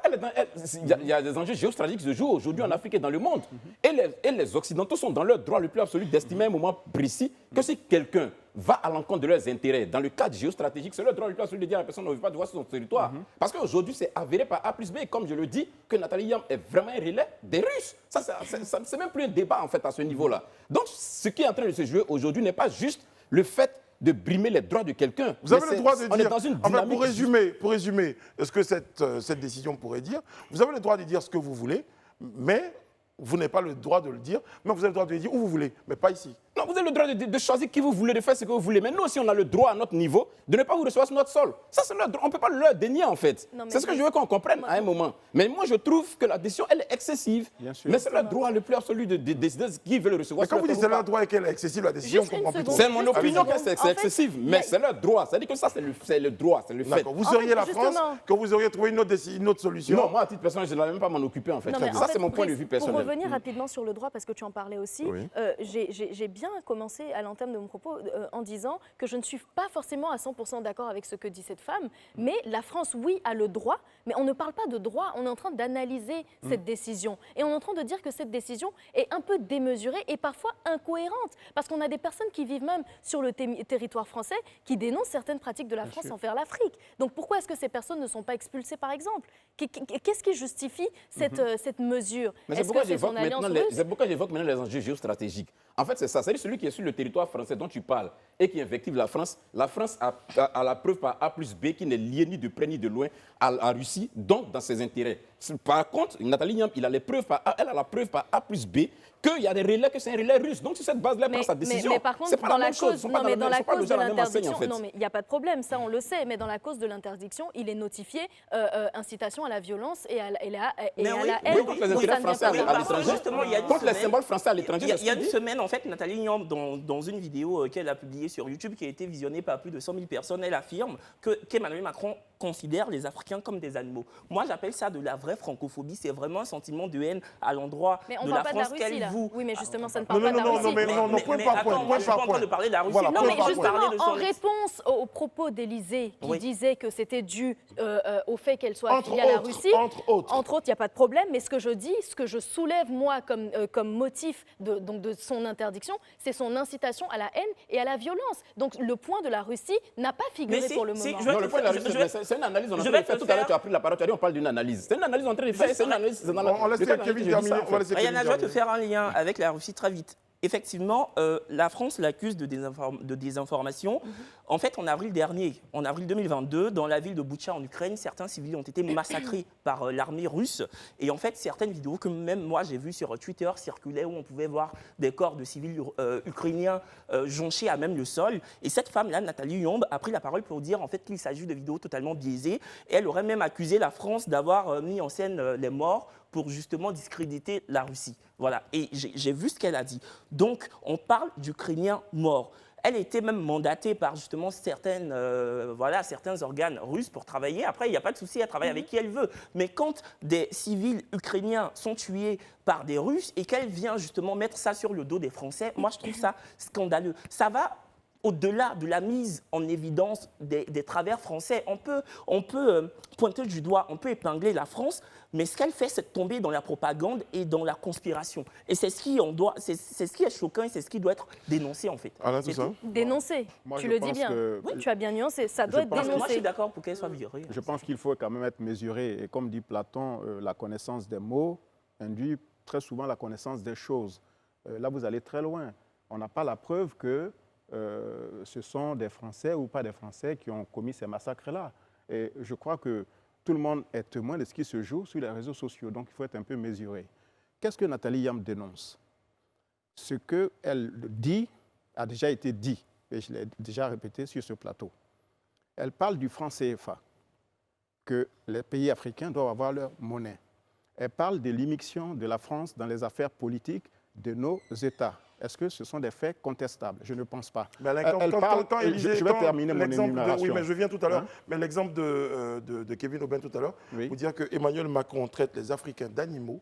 il y a des enjeux géostratégiques qui se jouent aujourd'hui en Afrique et dans le monde. Et les Occidentaux sont dans leur droit le plus absolu d'estimer à un moment précis que si quelqu'un va à l'encontre de leurs intérêts, dans le cadre géostratégique, c'est leur droit le plus absolu de dire à la personne ne veut pas de voir sur son territoire. Parce qu'aujourd'hui, c'est avéré par A plus B, comme je le dis, que Nathalie Yamb est vraiment un relais des Russes. Ça, c'est même plus un débat, en fait, à ce niveau-là. Donc, ce qui est en train de se jouer aujourd'hui n'est pas juste le fait de brimer les droits de quelqu'un. Vous avez le droit de dire, on est dans une dynamique. pour résumer ce que cette décision pourrait dire, vous avez le droit de dire ce que vous voulez, mais vous n'avez pas le droit de le dire, mais vous avez le droit de le dire où vous voulez, mais pas ici. Non, vous avez le droit de choisir qui vous voulez, de faire ce que vous voulez. Mais nous aussi, on a le droit à notre niveau de ne pas vous recevoir sur notre sol. Ça, c'est leur droit. On ne peut pas leur dénier, en fait. C'est ce que je veux qu'on comprenne à un moment. Mais moi, je trouve que la décision, elle est excessive. Bien sûr. Mais c'est leur droit le plus absolu de décider qui veut le recevoir. Mais quand vous dites que c'est leur droit et qu'elle est excessive, la décision, on comprend plus trop. C'est mon opinion que c'est excessif, mais c'est leur droit. C'est-à-dire que ça, c'est le droit, c'est le fait. Vous seriez la France, quand vous auriez trouvé une autre solution. Non, moi, à titre personnel, je ne vais même pas m'en occuper, en fait. Ça, c'est mon point de vue personnel. Pour revenir rapidement sur le droit, parce que tu en parlais aussi, j'ai bien commencé à l'entame de mon propos en disant que je ne suis pas forcément à 100% d'accord avec ce que dit cette femme, mais la France, oui, a le droit, mais on ne parle pas de droit, on est en train d'analyser cette décision. Et on est en train de dire que cette décision est un peu démesurée et parfois incohérente, parce qu'on a des personnes qui vivent même sur le territoire français qui dénoncent certaines pratiques de la France envers l'Afrique. Donc pourquoi est-ce que ces personnes ne sont pas expulsées, par exemple? Qu'est-ce qui justifie cette mesure? C'est pourquoi j'évoque maintenant les enjeux géostratégiques. En fait, c'est ça. C'est-à-dire celui qui est sur le territoire français dont tu parles et qui invective la France a la preuve par A plus B qui n'est liée ni de près ni de loin à la Russie, donc dans ses intérêts. Par contre, Nathalie Yamb, elle a la preuve par A plus B qu'il y a des relais, que c'est un relais russe. Donc, sur cette base-là, elle prend sa décision. Mais par contre, dans la cause de l'interdiction, non, mais il n'y a pas de problème, ça on le sait, mais dans la cause de l'interdiction, il est notifié incitation à la violence et à la haine. Oui, contre les intérêts français à l'étranger. Contre les symboles français à l'étranger. Il y a une semaine, en fait, Nathalie Yamb, dans une vidéo qu'elle a publiée sur YouTube, qui a été visionnée par plus de 100 000 personnes, elle affirme qu'Emmanuel Macron considère les Africains comme des animaux. Moi, j'appelle ça de la vraie francophobie. C'est vraiment un sentiment de haine à l'endroit de la France qu'elle voue. Oui, mais justement, ça ne parle pas de la Russie. Point par point. Je ne suis pas en train de parler de la Russie. Non, mais justement, en réponse aux propos d'Élysée, qui disait que c'était dû au fait qu'elle soit affiliée à la Russie, entre autres, il n'y a pas de problème, mais ce que je dis, ce que je soulève, moi, comme motif de son interdiction, c'est son incitation à la haine et à la violence. Donc, le point de la Russie n'a pas figuré pour le moment. Non, le point de la Russie, c'est une analyse. On a fait tout à l'heure, tu as pris la parole, tu as dit on parle d'une analyse. C'est une analyse en train de faire. C'est une analyse. On laisse Kevin terminer. Yana, je vais te faire un lien avec la Russie très vite. Effectivement, la France l'accuse de désinformation. En fait, en avril dernier, en avril 2022, dans la ville de Boutcha en Ukraine, certains civils ont été massacrés par l'armée russe. Et en fait, certaines vidéos que même moi j'ai vues sur Twitter circulaient où on pouvait voir des corps de civils ukrainiens jonchés à même le sol. Et cette femme-là, Nathalie Yamb, a pris la parole pour dire en fait qu'il s'agit de vidéos totalement biaisées. Et elle aurait même accusé la France d'avoir mis en scène les morts pour justement discréditer la Russie. Voilà, et j'ai vu ce qu'elle a dit. Donc, on parle d'Ukrainiens morts. Elle était même mandatée par justement certains organes russes pour travailler. Après, il n'y a pas de souci, elle travaille avec qui elle veut. Mais quand des civils ukrainiens sont tués par des Russes et qu'elle vient justement mettre ça sur le dos des Français, moi je trouve ça scandaleux. Ça va au-delà de la mise en évidence des travers français. On peut pointer du doigt, on peut épingler la France, mais ce qu'elle fait, c'est tomber dans la propagande et dans la conspiration. Et c'est ce qui est choquant et c'est ce qui doit être dénoncé, en fait. Alain, tout ça dénoncé, tu le dis bien. Oui, tu as bien nuancé, ça doit être dénoncé. Moi, je suis d'accord pour qu'elle soit virée. Je pense qu'il faut quand même être mesuré. Et comme dit Platon, la connaissance des mots induit très souvent la connaissance des choses. Là, vous allez très loin. On n'a pas la preuve que ce sont des Français ou pas des Français qui ont commis ces massacres-là. Et je crois que tout le monde est témoin de ce qui se joue sur les réseaux sociaux, donc il faut être un peu mesuré. Qu'est-ce que Nathalie Yamb dénonce? Ce qu'elle dit a déjà été dit, et je l'ai déjà répété sur ce plateau. Elle parle du franc CFA, que les pays africains doivent avoir leur monnaie. Elle parle de l'immixtion de la France dans les affaires politiques de nos États. Est-ce que ce sont des faits contestables? Je ne pense pas. Je vais terminer mon énumération. Oui, mais je viens tout à l'heure. Mais l'exemple de Kevin Aubin tout à l'heure, pour dire que Emmanuel Macron traite les Africains d'animaux.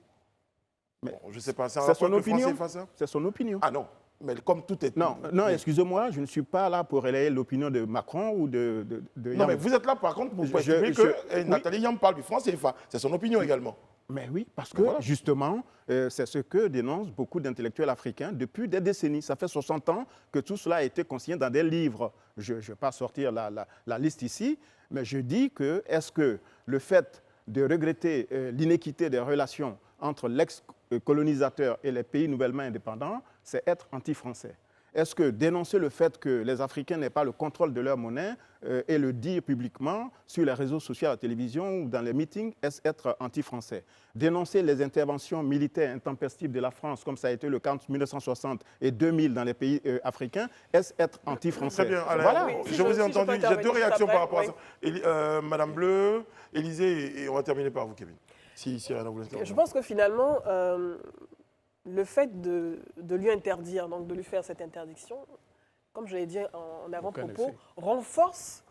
Mais bon, je ne sais pas. C'est son opinion. C'est son opinion. Ah non. Mais comme tout est... Non, excusez-moi, je ne suis pas là pour relayer l'opinion de Macron ou de Non, mais vous êtes là, par contre, pour expliquer que Nathalie Yamb parle du franc CFA. C'est son opinion également. Mais oui, parce que justement, c'est ce que dénoncent beaucoup d'intellectuels africains depuis des décennies. Ça fait 60 ans que tout cela a été consigné dans des livres. Je ne vais pas sortir la liste ici, mais je dis que est-ce que le fait de regretter l'inéquité des relations entre l'ex-colonisateur et les pays nouvellement indépendants, c'est être anti-français? Est-ce que dénoncer le fait que les Africains n'aient pas le contrôle de leur monnaie et le dire publiquement sur les réseaux sociaux, à la télévision ou dans les meetings, est-ce être anti-français? Dénoncer les interventions militaires intempestives de la France, comme ça a été le cas en 1960 et 2000 dans les pays africains, est-ce être anti-français? Très bien, Alain, voilà. Je vous ai entendu. J'ai deux réactions par rapport à ça. Madame Bleu, Élisée, et on va terminer par vous, Kevin. Si Rihanna voulait intervenir. Je pense que finalement, le fait de lui interdire, donc de lui faire cette interdiction, comme je l'ai dit en avant-propos, renforce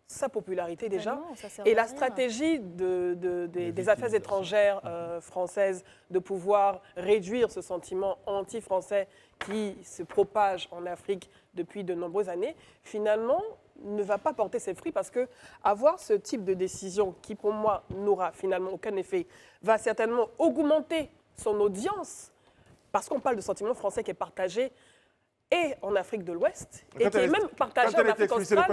sa popularité déjà. Et la stratégie des affaires étrangères françaises de pouvoir réduire ce sentiment anti-français qui se propage en Afrique depuis de nombreuses années, finalement, ne va pas porter ses fruits parce que avoir ce type de décision qui, pour moi, n'aura finalement aucun effet, va certainement augmenter son audience parce qu'on parle de sentiment français qui est partagé et en Afrique de l'Ouest et qui est même partagé en Afrique australe,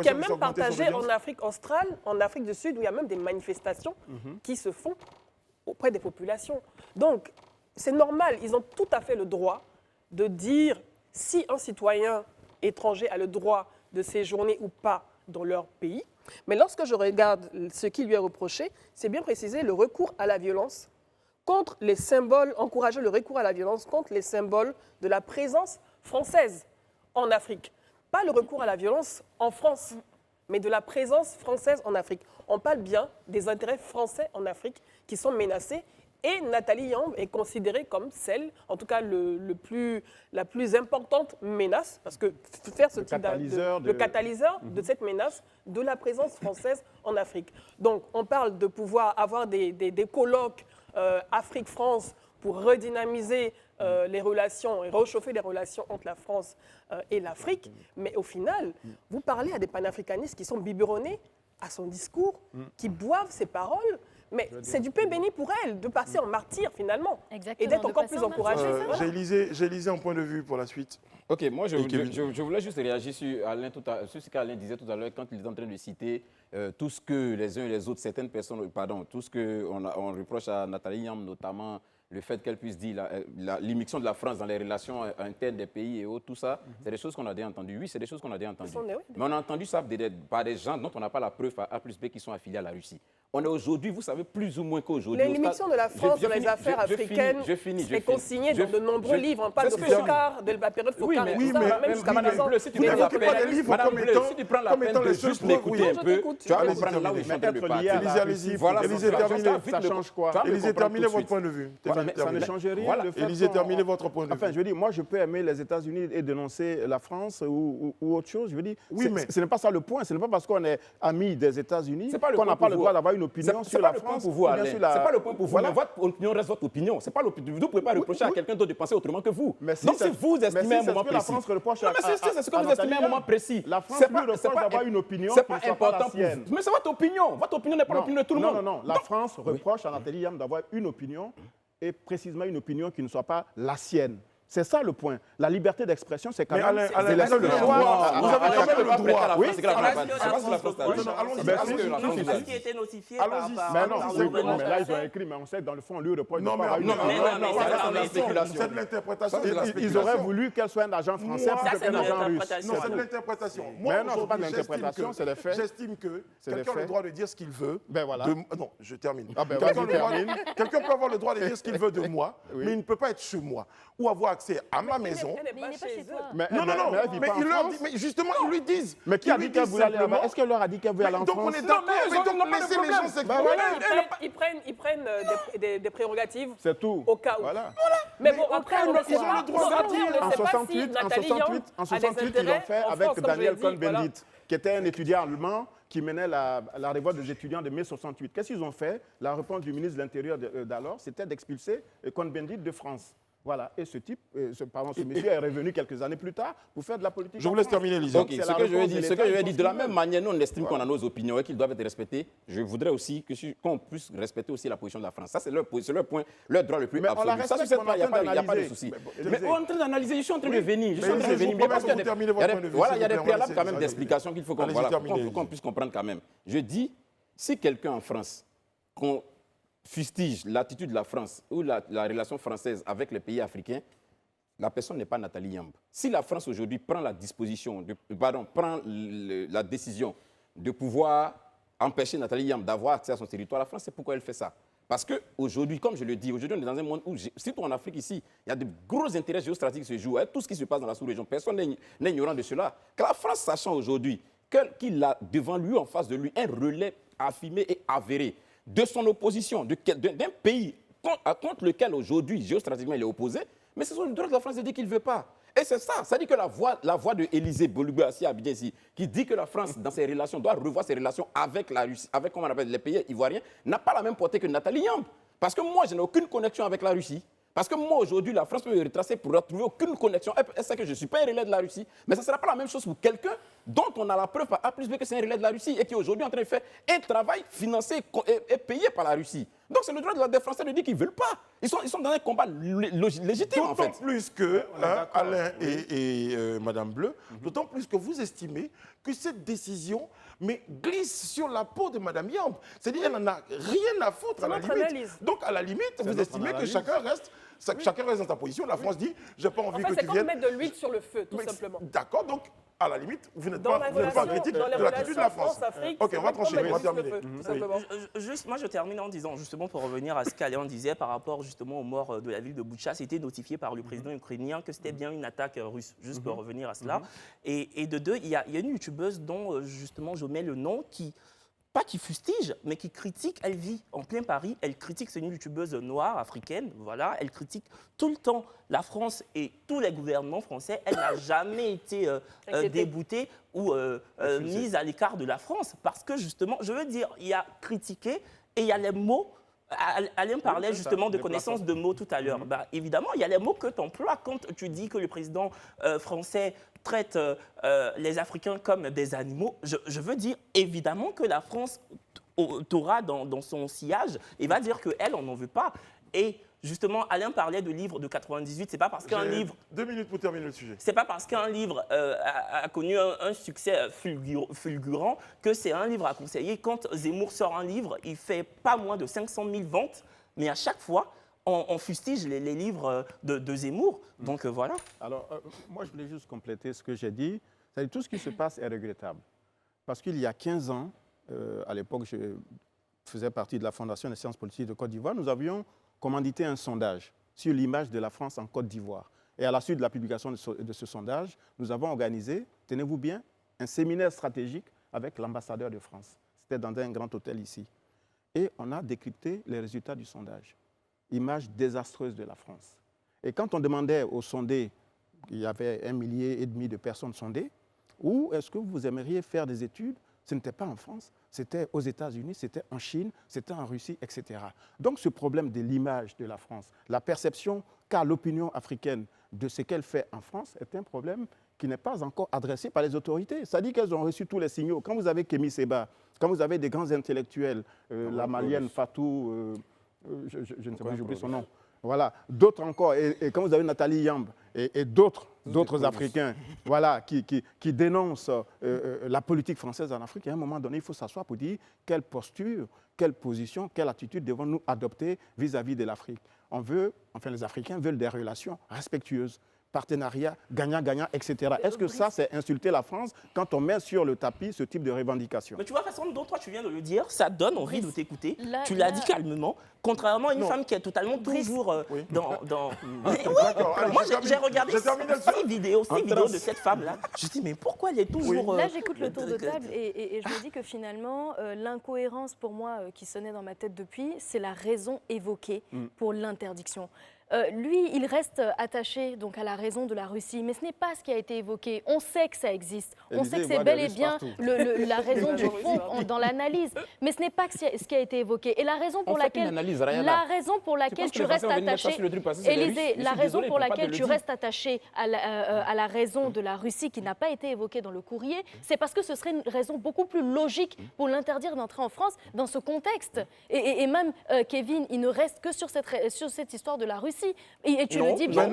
qui est même partagé en Afrique australe, en Afrique du Sud, où il y a même des manifestations qui se font auprès des populations. Donc, c'est normal, ils ont tout à fait le droit de dire si un citoyen étranger a le droit de séjourner ou pas dans leur pays. Mais lorsque je regarde ce qui lui est reproché, c'est bien précisé le recours à la violence contre les symboles, encourager le recours à la violence contre les symboles de la présence française en Afrique. Pas le recours à la violence en France, mais de la présence française en Afrique. On parle bien des intérêts français en Afrique qui sont menacés. Et Nathalie Yamb est considérée comme celle, en tout cas la plus importante menace, parce que faire ce type le catalyseur de cette menace de la présence française en Afrique. Donc on parle de pouvoir avoir des colloques Afrique-France pour redynamiser les relations et réchauffer les relations entre la France et l'Afrique. Mais au final, vous parlez à des panafricanistes qui sont biberonnés à son discours, qui boivent ses paroles. Mais c'est du pain béni pour elle de passer en martyr finalement. Exactement, et d'être encore plus encouragée. J'ai Élisée un point de vue pour la suite. Ok, moi je voulais juste réagir sur ce qu'Alain disait tout à l'heure quand il est en train de citer tout ce que les uns et les autres, certaines personnes, tout ce qu'on reproche à Nathalie Yamb, notamment le fait qu'elle puisse dire l'immixtion de la France dans les relations internes des pays et autres, tout ça, c'est des choses qu'on a déjà entendues. Oui, c'est des choses qu'on a déjà entendues. Mais on a entendu ça par des gens dont on n'a pas la preuve A plus B qui sont affiliés à la Russie. On est aujourd'hui, vous savez plus ou moins qu'aujourd'hui. L'immixtion de la France dans les affaires africaines est consignée dans de nombreux livres. On parle de Focard, de la période Focard. Oui, mais si tu prends la peine de juste l'écouter un peu, tu vas comprendre là où je suis en train de parler. Élisée, terminez. Ça change quoi? Élisée, terminez votre point de vue. Ça ne change rien. Voilà. Élisée, terminez votre point de vue. Enfin, je veux dire, moi, je peux aimer les États-Unis et dénoncer la France ou autre chose. Je veux dire, ce n'est pas ça le point. Ce n'est pas parce qu'on est amis des États-Unis qu'on n'a pas le droit d'avoir une opinion sur la France. C'est pas le point pour vous. Votre opinion reste votre opinion. C'est pas l'opinion. Vous ne pouvez pas reprocher à quelqu'un d'autre de penser autrement que vous. Donc, si vous estimez un moment précis. C'est ce que vous estimez un moment précis. La France lui reproche d'avoir une opinion qui ne soit pas la sienne. Mais c'est votre opinion. Votre opinion n'est pas l'opinion de tout le monde. Non. La France reproche à Nathalie Yamb d'avoir une opinion et précisément une opinion qui ne soit pas la sienne. C'est ça le point. La liberté d'expression, c'est quand même... Vous avez quand même le droit. Oui, c'est que la France qui était notifié par... Mais non, mais là, ils ont écrit, mais on sait que dans le fond, on lui reproche... Non, mais c'est de l'interprétation. Ils auraient voulu qu'elle soit un agent français plutôt qu'un agent russe. Non, c'est de l'interprétation. Mais non, c'est pas de l'interprétation, c'est les faits. J'estime que quelqu'un a le droit de dire ce qu'il veut. Ben voilà. Non, je termine. Quelqu'un peut avoir le droit de dire ce qu'il veut de moi, mais il ne peut pas être chez moi ou avoir accès à ma maison. Mais il n'est pas chez toi. Mais justement, ils lui disent. Mais qui a dit qu'elle voulait aller là-bas? Est-ce qu'elle leur a dit qu'elle voulait aller en France? Donc on est d'accord, mais donc laissez les gens s'exprimer. Ils prennent des prérogatives. C'est tout. Au cas où. Mais bon, après, on ne sait pas. En 68, ils l'ont fait avec Daniel Cohn-Bendit, qui était un étudiant allemand qui menait la révolte des étudiants de mai 68. Qu'est-ce qu'ils ont fait? La réponse du ministre de l'Intérieur d'alors, c'était d'expulser Cohn-Bendit de France. Voilà. Et ce type, ce monsieur est revenu quelques années plus tard pour faire de la politique. Je vous laisse terminer, Lisa. Donc, ce que je veux dire, de la même manière, nous, on estime qu'on a nos opinions et qu'ils doivent être respectés. Je voudrais aussi qu'on puisse respecter aussi la position de la France. Ça, c'est leur point, leur droit le plus absolu. Ça, sur cette part, il n'y a pas de souci. Mais on est en train d'analyser, je suis en train de venir. Voilà, il y a des préalables quand même d'explications qu'il faut qu'on puisse comprendre quand même. Je dis, si quelqu'un en France, qu'on fustige l'attitude de la France ou la relation française avec les pays africains, la personne n'est pas Nathalie Yamb. Si la France aujourd'hui prend la décision de pouvoir empêcher Nathalie Yamb d'avoir accès à son territoire, la France, c'est pourquoi elle fait ça. Parce qu'aujourd'hui, comme je le dis, aujourd'hui on est dans un monde où, surtout en Afrique ici, il y a de gros intérêts géostratégiques qui se jouent. Tout ce qui se passe dans la sous-région, personne n'est ignorant de cela. Que la France, sachant aujourd'hui qu'il a devant lui, en face de lui, un relais affirmé et avéré de son opposition, d'un pays contre lequel aujourd'hui, géostratégiquement, il est opposé, mais c'est le droit de la France de dire qu'il ne veut pas. Et c'est ça, ça dit que la voix de Élysée Boulougbassi Abidjansi, qui dit que la France, dans ses relations, doit revoir ses relations avec la Russie, avec, comment on appelle, les pays ivoiriens, n'a pas la même portée que Nathalie Yamb. Parce que moi, je n'ai aucune connexion avec la Russie. Parce que moi, aujourd'hui, la France peut me retracer pour retrouver aucune connexion. Elle sait que je ne suis pas un relais de la Russie, mais ça ne sera pas la même chose pour quelqu'un dont on a la preuve par A plus B que c'est un relais de la Russie et qui est aujourd'hui en train de faire un travail financé et payé par la Russie. Donc c'est le droit des Français de dire qu'ils ne veulent pas. Ils sont dans un combat légitime, en fait. D'autant plus que, Alain et Madame Bleu, d'autant plus que vous estimez que cette décision glisse sur la peau de Madame Yamb. C'est-à-dire qu'elle n'en a rien à foutre à la limite. Donc à la limite, vous estimez que chacun reste dans sa position. La France dit, j'ai pas envie que tu viennes. C'est comme mettre de l'huile sur le feu, tout simplement. D'accord, donc à la limite, vous n'êtes pas en critique de l'attitude de la France. Ok, on va trancher, on va terminer. Moi, je termine en disant, justement, pour revenir à ce qu'Alain disait par rapport justement aux morts de la ville de Boutcha, c'était notifié par le président ukrainien que c'était bien une attaque russe, juste pour revenir à cela. Et de deux, il y a une youtubeuse dont, justement, je mets le nom pas qui fustige, mais qui critique, elle vit en plein Paris, elle critique, c'est une youtubeuse noire, africaine, voilà, elle critique tout le temps la France et tous les gouvernements français, elle n'a jamais été déboutée ou mise à l'écart de la France, parce que justement, je veux dire, il y a critiqué et il y a les mots. Alain parlait justement de connaissance de mots tout à l'heure. Évidemment, il y a les mots que tu emploies quand tu dis que le président français traite les Africains comme des animaux. Je veux dire évidemment que la France t'aura dans son sillage et va dire qu'elle, on n'en veut pas. Et justement, Alain parlait de livre de 98. C'est pas parce qu'un livre... 2 minutes pour terminer le sujet. C'est pas parce qu'un livre a connu un succès fulgurant que c'est un livre à conseiller. Quand Zemmour sort un livre, il fait pas moins de 500 000 ventes, mais à chaque fois, on fustige les livres de Zemmour. Donc voilà. Alors, moi, je voulais juste compléter ce que j'ai dit. C'est-à-dire, tout ce qui se passe est regrettable. Parce qu'il y a 15 ans, à l'époque, je faisais partie de la Fondation des sciences politiques de Côte d'Ivoire, nous avions commandité un sondage sur l'image de la France en Côte d'Ivoire. Et à la suite de la publication de ce sondage, nous avons organisé, tenez-vous bien, un séminaire stratégique avec l'ambassadeur de France. C'était dans un grand hôtel ici. Et on a décrypté les résultats du sondage. Image désastreuse de la France. Et quand on demandait aux sondés, il y avait 1,5 million de personnes sondées, où est-ce que vous aimeriez faire des études? Ce n'était pas en France, c'était aux États-Unis, c'était en Chine, c'était en Russie, etc. Donc ce problème de l'image de la France, la perception qu'a l'opinion africaine de ce qu'elle fait en France est un problème qui n'est pas encore adressé par les autorités. Ça dit qu'elles ont reçu tous les signaux. Quand vous avez Kémy Séba, quand vous avez des grands intellectuels, la malienne Fatou, je ne sais pas, j'oublie son nom. Voilà, d'autres encore, et quand vous avez Nathalie Yamb et d'autres Africains voilà, qui dénoncent la politique française en Afrique, à un moment donné, il faut s'asseoir pour dire quelle posture, quelle position, quelle attitude devons-nous adopter vis-à-vis de l'Afrique. Les Africains veulent des relations respectueuses, partenariat, gagnant-gagnant, etc. Est-ce que ça, c'est insulter la France quand on met sur le tapis ce type de revendication? Mais tu vois, la façon dont toi tu viens de le dire, ça donne envie de t'écouter. Tu l'as dit calmement, contrairement à une femme qui est totalement toujours dans... Moi, j'ai regardé 6 vidéos de cette femme-là. Je me dis, mais pourquoi elle est toujours... Là, j'écoute le tour de table et je me dis que finalement, l'incohérence pour moi qui sonnait dans ma tête depuis, c'est la raison évoquée pour l'interdiction. lui, il reste attaché donc, à la raison de la Russie, mais ce n'est pas ce qui a été évoqué. On sait que ça existe. On sait que c'est bel et bien la raison du fond dans l'analyse, mais ce n'est pas ce qui a été évoqué. Et la raison pour laquelle tu restes attaché, Élisée, la raison pour laquelle tu restes attaché à la raison de la Russie qui n'a pas été évoquée dans le courrier, c'est parce que ce serait une raison beaucoup plus logique pour l'interdire d'entrer en France dans ce contexte. Et même Kevin, il ne reste que sur cette histoire de la Russie. Et tu le dis bien.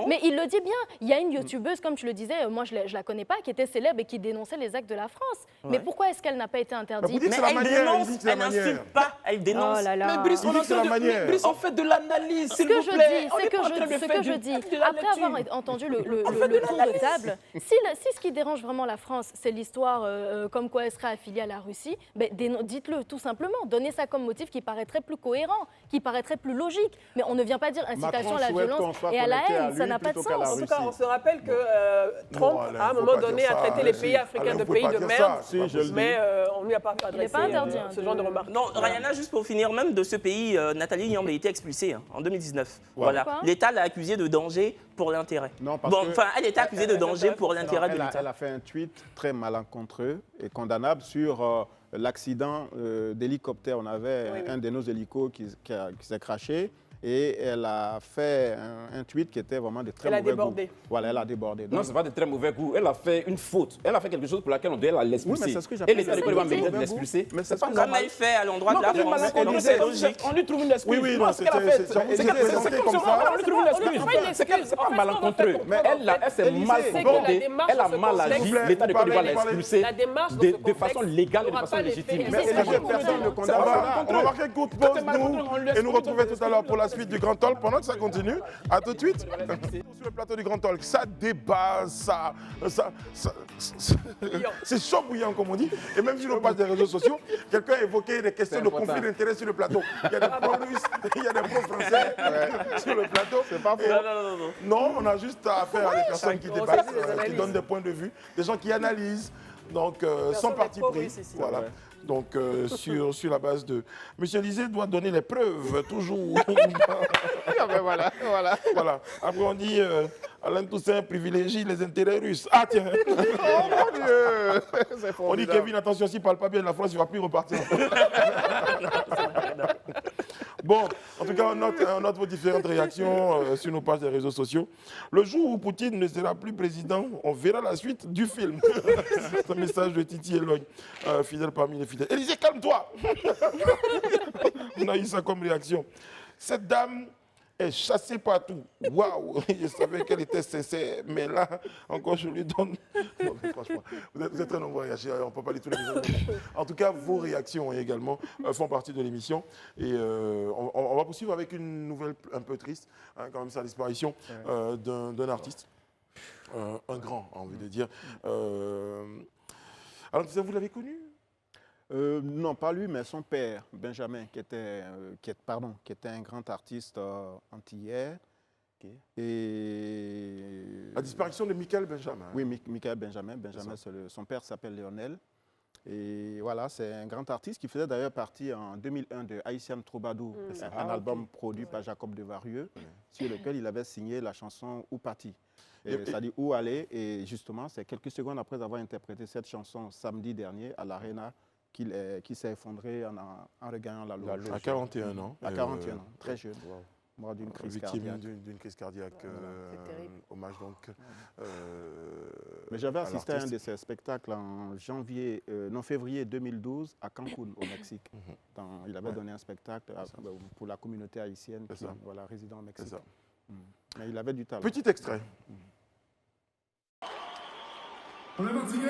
Mais il le dit bien. Il y a une youtubeuse, comme tu le disais, moi je la connais pas, qui était célèbre et qui dénonçait les actes de la France. Ouais. Mais pourquoi est-ce qu'elle n'a pas été interdite? Mais elle dénonce, elle n'insulte pas, elle dénonce. Oh là là. Mais Brice, on fait de l'analyse, s'il vous plaît. Ce que je dis, après avoir entendu le tour de table, si ce qui dérange vraiment la France, c'est l'histoire comme quoi elle serait affiliée à la Russie, ben, dites-le tout simplement. Donnez ça comme motif qui paraîtrait plus cohérent, qui paraîtrait plus logique. Mais on ne vient pas dire incitation à la violence et à la haine, ça n'a pas de sens. En tout cas, on se rappelle que Trump, à un moment donné, a traité les pays africains de pays de merde, mais on ne lui a pas adressé ce genre de remarques. Non, Rihanna, juste pour finir, même de ce pays, Nathalie Nyambe a été expulsée en 2019. Voilà. L'État l'a accusée de danger pour l'intérêt. Elle était accusée de danger pour l'intérêt de l'État. Elle a fait un tweet très malencontreux et condamnable sur l'accident d'hélicoptère. On avait un de nos hélicos qui s'est crashé. Et elle a fait un tweet qui était vraiment de très mauvais goût. Elle a débordé. Voilà, elle a débordé. Donc, non, ce n'est pas de très mauvais goût. Elle a fait une faute. Elle a fait quelque chose pour laquelle on doit l'expulser. Oui, mais c'est ce que j'appelle. Et l'État de Côte d'Ivoire mérite de l'expulser. Mais c'est pas comme elle fait à l'endroit de la France. C'est logique. On lui trouve une excuse. Oui, non, c'est comme ça. On lui trouve une excuse. C'est pas malencontreux. Mais elle s'est mal comportée. Elle a mal agi. L'État de Côte d'Ivoire l'a expulsée de façon légale et de façon légitime. Mais personne ne condamne ça. On va marquer une courte pause, nous, et nous retrouver tout à l'heure pour la suite du Grand Talk. Pendant que ça continue, à tout de suite. Sur le plateau du Grand Talk, ça débat, c'est chaud bouillant, comme on dit. Et même sur nos pages des réseaux sociaux, quelqu'un a évoqué des questions de conflit d'intérêts sur le plateau. Il y a des pro-russes, il y a des pro-français sur le plateau. C'est pas faux. Non, on a juste affaire à des personnes qui débattent, qui donnent des points de vue, des gens qui analysent, donc sans parti pris. Voilà. Donc, sur la base de... Monsieur Élisée doit donner les preuves, toujours. Voilà. Après, on dit, Alain Toussaint privilégie les intérêts russes. Ah, tiens. Oh, mon Dieu. On dit, Kevin, attention, s'il ne parle pas bien de la France, il ne va plus repartir. Bon, en tout cas, on note vos différentes réactions sur nos pages des réseaux sociaux. Le jour où Poutine ne sera plus président, on verra la suite du film. C'est un message de Titi Elogne, fidèle parmi les fidèles. Élisée, calme-toi. On a eu ça comme réaction. Cette dame est chassée partout. Waouh, je savais qu'elle était sincère, mais là, encore, je lui donne... Non, mais franchement, vous êtes très nombreux à réagir, on ne peut pas lire tous les messages. En tout cas, vos réactions également font partie de l'émission. Et on va poursuivre avec une nouvelle un peu triste, hein, quand même, sa disparition d'un artiste. Un grand, on envie de dire. Alors, vous l'avez connu? Non, pas lui, mais son père, Benjamin, qui était un grand artiste antillais. Okay. Et... La disparition de Michael Benjamin. Oui, Michael Benjamin. Son père s'appelle Lionel. Et voilà, c'est un grand artiste qui faisait d'ailleurs partie en 2001 de Haïtien Troubadour, un album produit par Jacob Devarieux, sur lequel il avait signé la chanson Où parti. C'est-à-dire Où aller. Et justement, c'est quelques secondes après avoir interprété cette chanson samedi dernier à l'Arena qui s'est effondré en regagnant la loge. À 41 ans. À 41 ans, très jeune. Wow. Mort d'une crise cardiaque. D'une crise cardiaque. Hommage donc. Mais j'avais assisté à un de ces spectacles en février 2012 à Cancun, au Mexique. Il avait donné un spectacle pour la communauté haïtienne qui résidant au Mexique. Mais il avait du talent. Petit extrait. On est fatigué?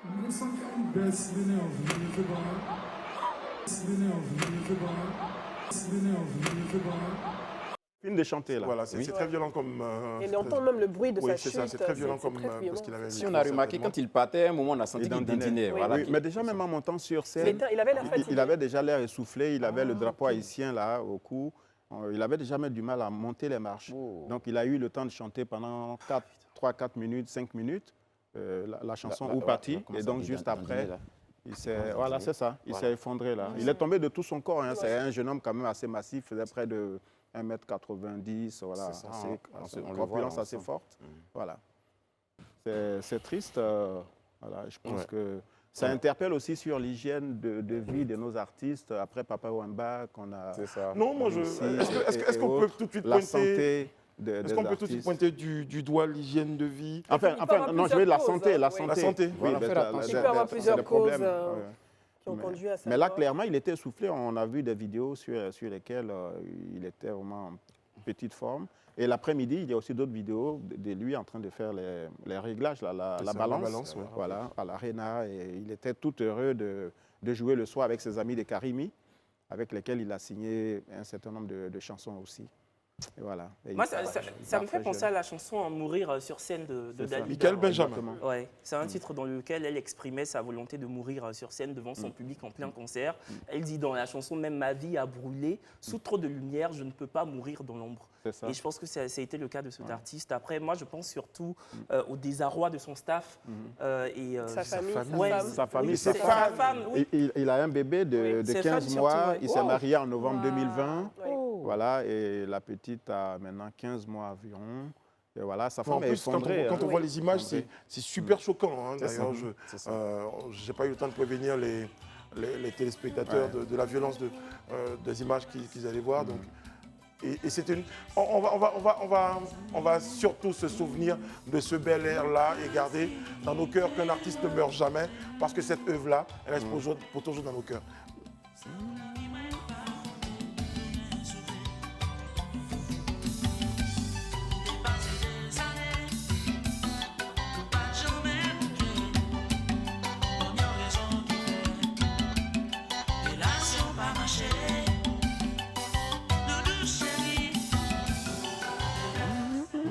On sent qu'il y a une baisse d'énergie, Film de chanter là. Voilà, c'est très violent comme. Et on entend même le bruit de sa chute. Oui, c'est très violent comme parce qu'il avait. Si on a remarqué quand il partait, à un moment on a senti qu'il dandinait. Voilà. Oui, mais déjà même en montant sur scène, il avait l'air fatigué. Il avait déjà l'air essoufflé. Il avait le drapeau haïtien là au cou. Il avait déjà du mal à monter les marches. Donc il a eu le temps de chanter pendant 3-4 minutes, 5 minutes la chanson Où parti. Et donc juste après, Voilà, c'est ça. Il s'est effondré là. Il est tombé de tout son corps. Hein. C'est un jeune homme quand même assez massif, faisait près de 1m90. Voilà, en corpulence assez forte. Voilà. C'est triste. Voilà, je pense que ça interpelle aussi sur l'hygiène de vie de nos artistes. Après Papa Wemba, qu'on a. C'est ça. Non, moi, est-ce qu'on peut tout de suite la santé. Est-ce qu'on peut tout de suite pointer du doigt l'hygiène de vie? Enfin, non, je veux la santé. La santé. Oui, il peut y avoir plusieurs causes qui ont conduit à ça. Mais là, clairement, il était essoufflé. On a vu des vidéos sur lesquelles il était vraiment en petite forme. Et l'après-midi, il y a aussi d'autres vidéos de lui en train de faire les réglages, la balance, voilà, à l'Arena. Et il était tout heureux de jouer le soir avec ses amis de Karimi, avec lesquels il a signé un certain nombre de chansons aussi. Et voilà. Et moi, ça me fait penser à la chanson « Mourir sur scène » de Dalida. Michael Benjamin. Ouais, c'est un titre dans lequel elle exprimait sa volonté de mourir sur scène devant son public en plein concert. Elle dit dans la chanson « Même ma vie a brûlé, sous trop de lumière, je ne peux pas mourir dans l'ombre ». Et je pense que ça a été le cas de cet artiste. Après, moi, je pense surtout au désarroi de son staff et sa famille. Sa femme. Oui. Il a un bébé de 15 mois. Il s'est marié en novembre 2020. Voilà, et la petite a maintenant 15 mois environ. Et voilà, sa femme est effondrée. Quand on voit les images, c'est super choquant. Hein. D'ailleurs, je n'ai pas eu le temps de prévenir les téléspectateurs de la violence des images qu'ils allaient voir. Donc, et c'était on va surtout se souvenir de ce bel air-là et garder dans nos cœurs qu'un artiste ne meurt jamais, parce que cette œuvre-là, elle reste pour toujours dans nos cœurs.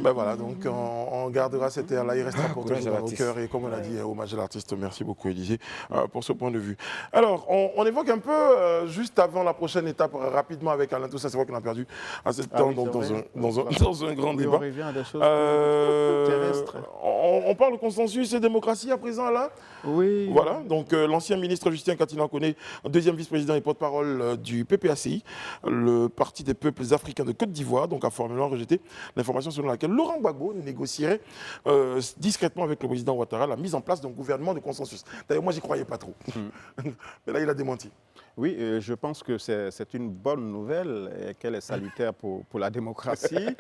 Ben voilà, donc on gardera cet air-là, il restera pour toujours dans nos cœurs. Et comme on l'a dit, hommage à l'artiste. Merci beaucoup, Élisée, pour ce point de vue. Alors, on évoque un peu, juste avant la prochaine étape, rapidement avec Alain Toussaint. C'est vrai qu'on a perdu assez de temps dans un grand débat. On revient à des choses terrestres. On parle de consensus et démocratie à présent, Alain? Oui. Voilà, donc l'ancien ministre Justin Katina-Koné, deuxième vice-président et porte-parole du PPACI, le Parti des peuples africains de Côte d'Ivoire, donc a formellement rejeté l'information selon laquelle Laurent Gbagbo négocierait discrètement avec le président Ouattara la mise en place d'un gouvernement de consensus. D'ailleurs, moi, j'y croyais pas trop. Mais là, il a démenti. Oui, je pense que c'est une bonne nouvelle et qu'elle est salutaire pour la démocratie.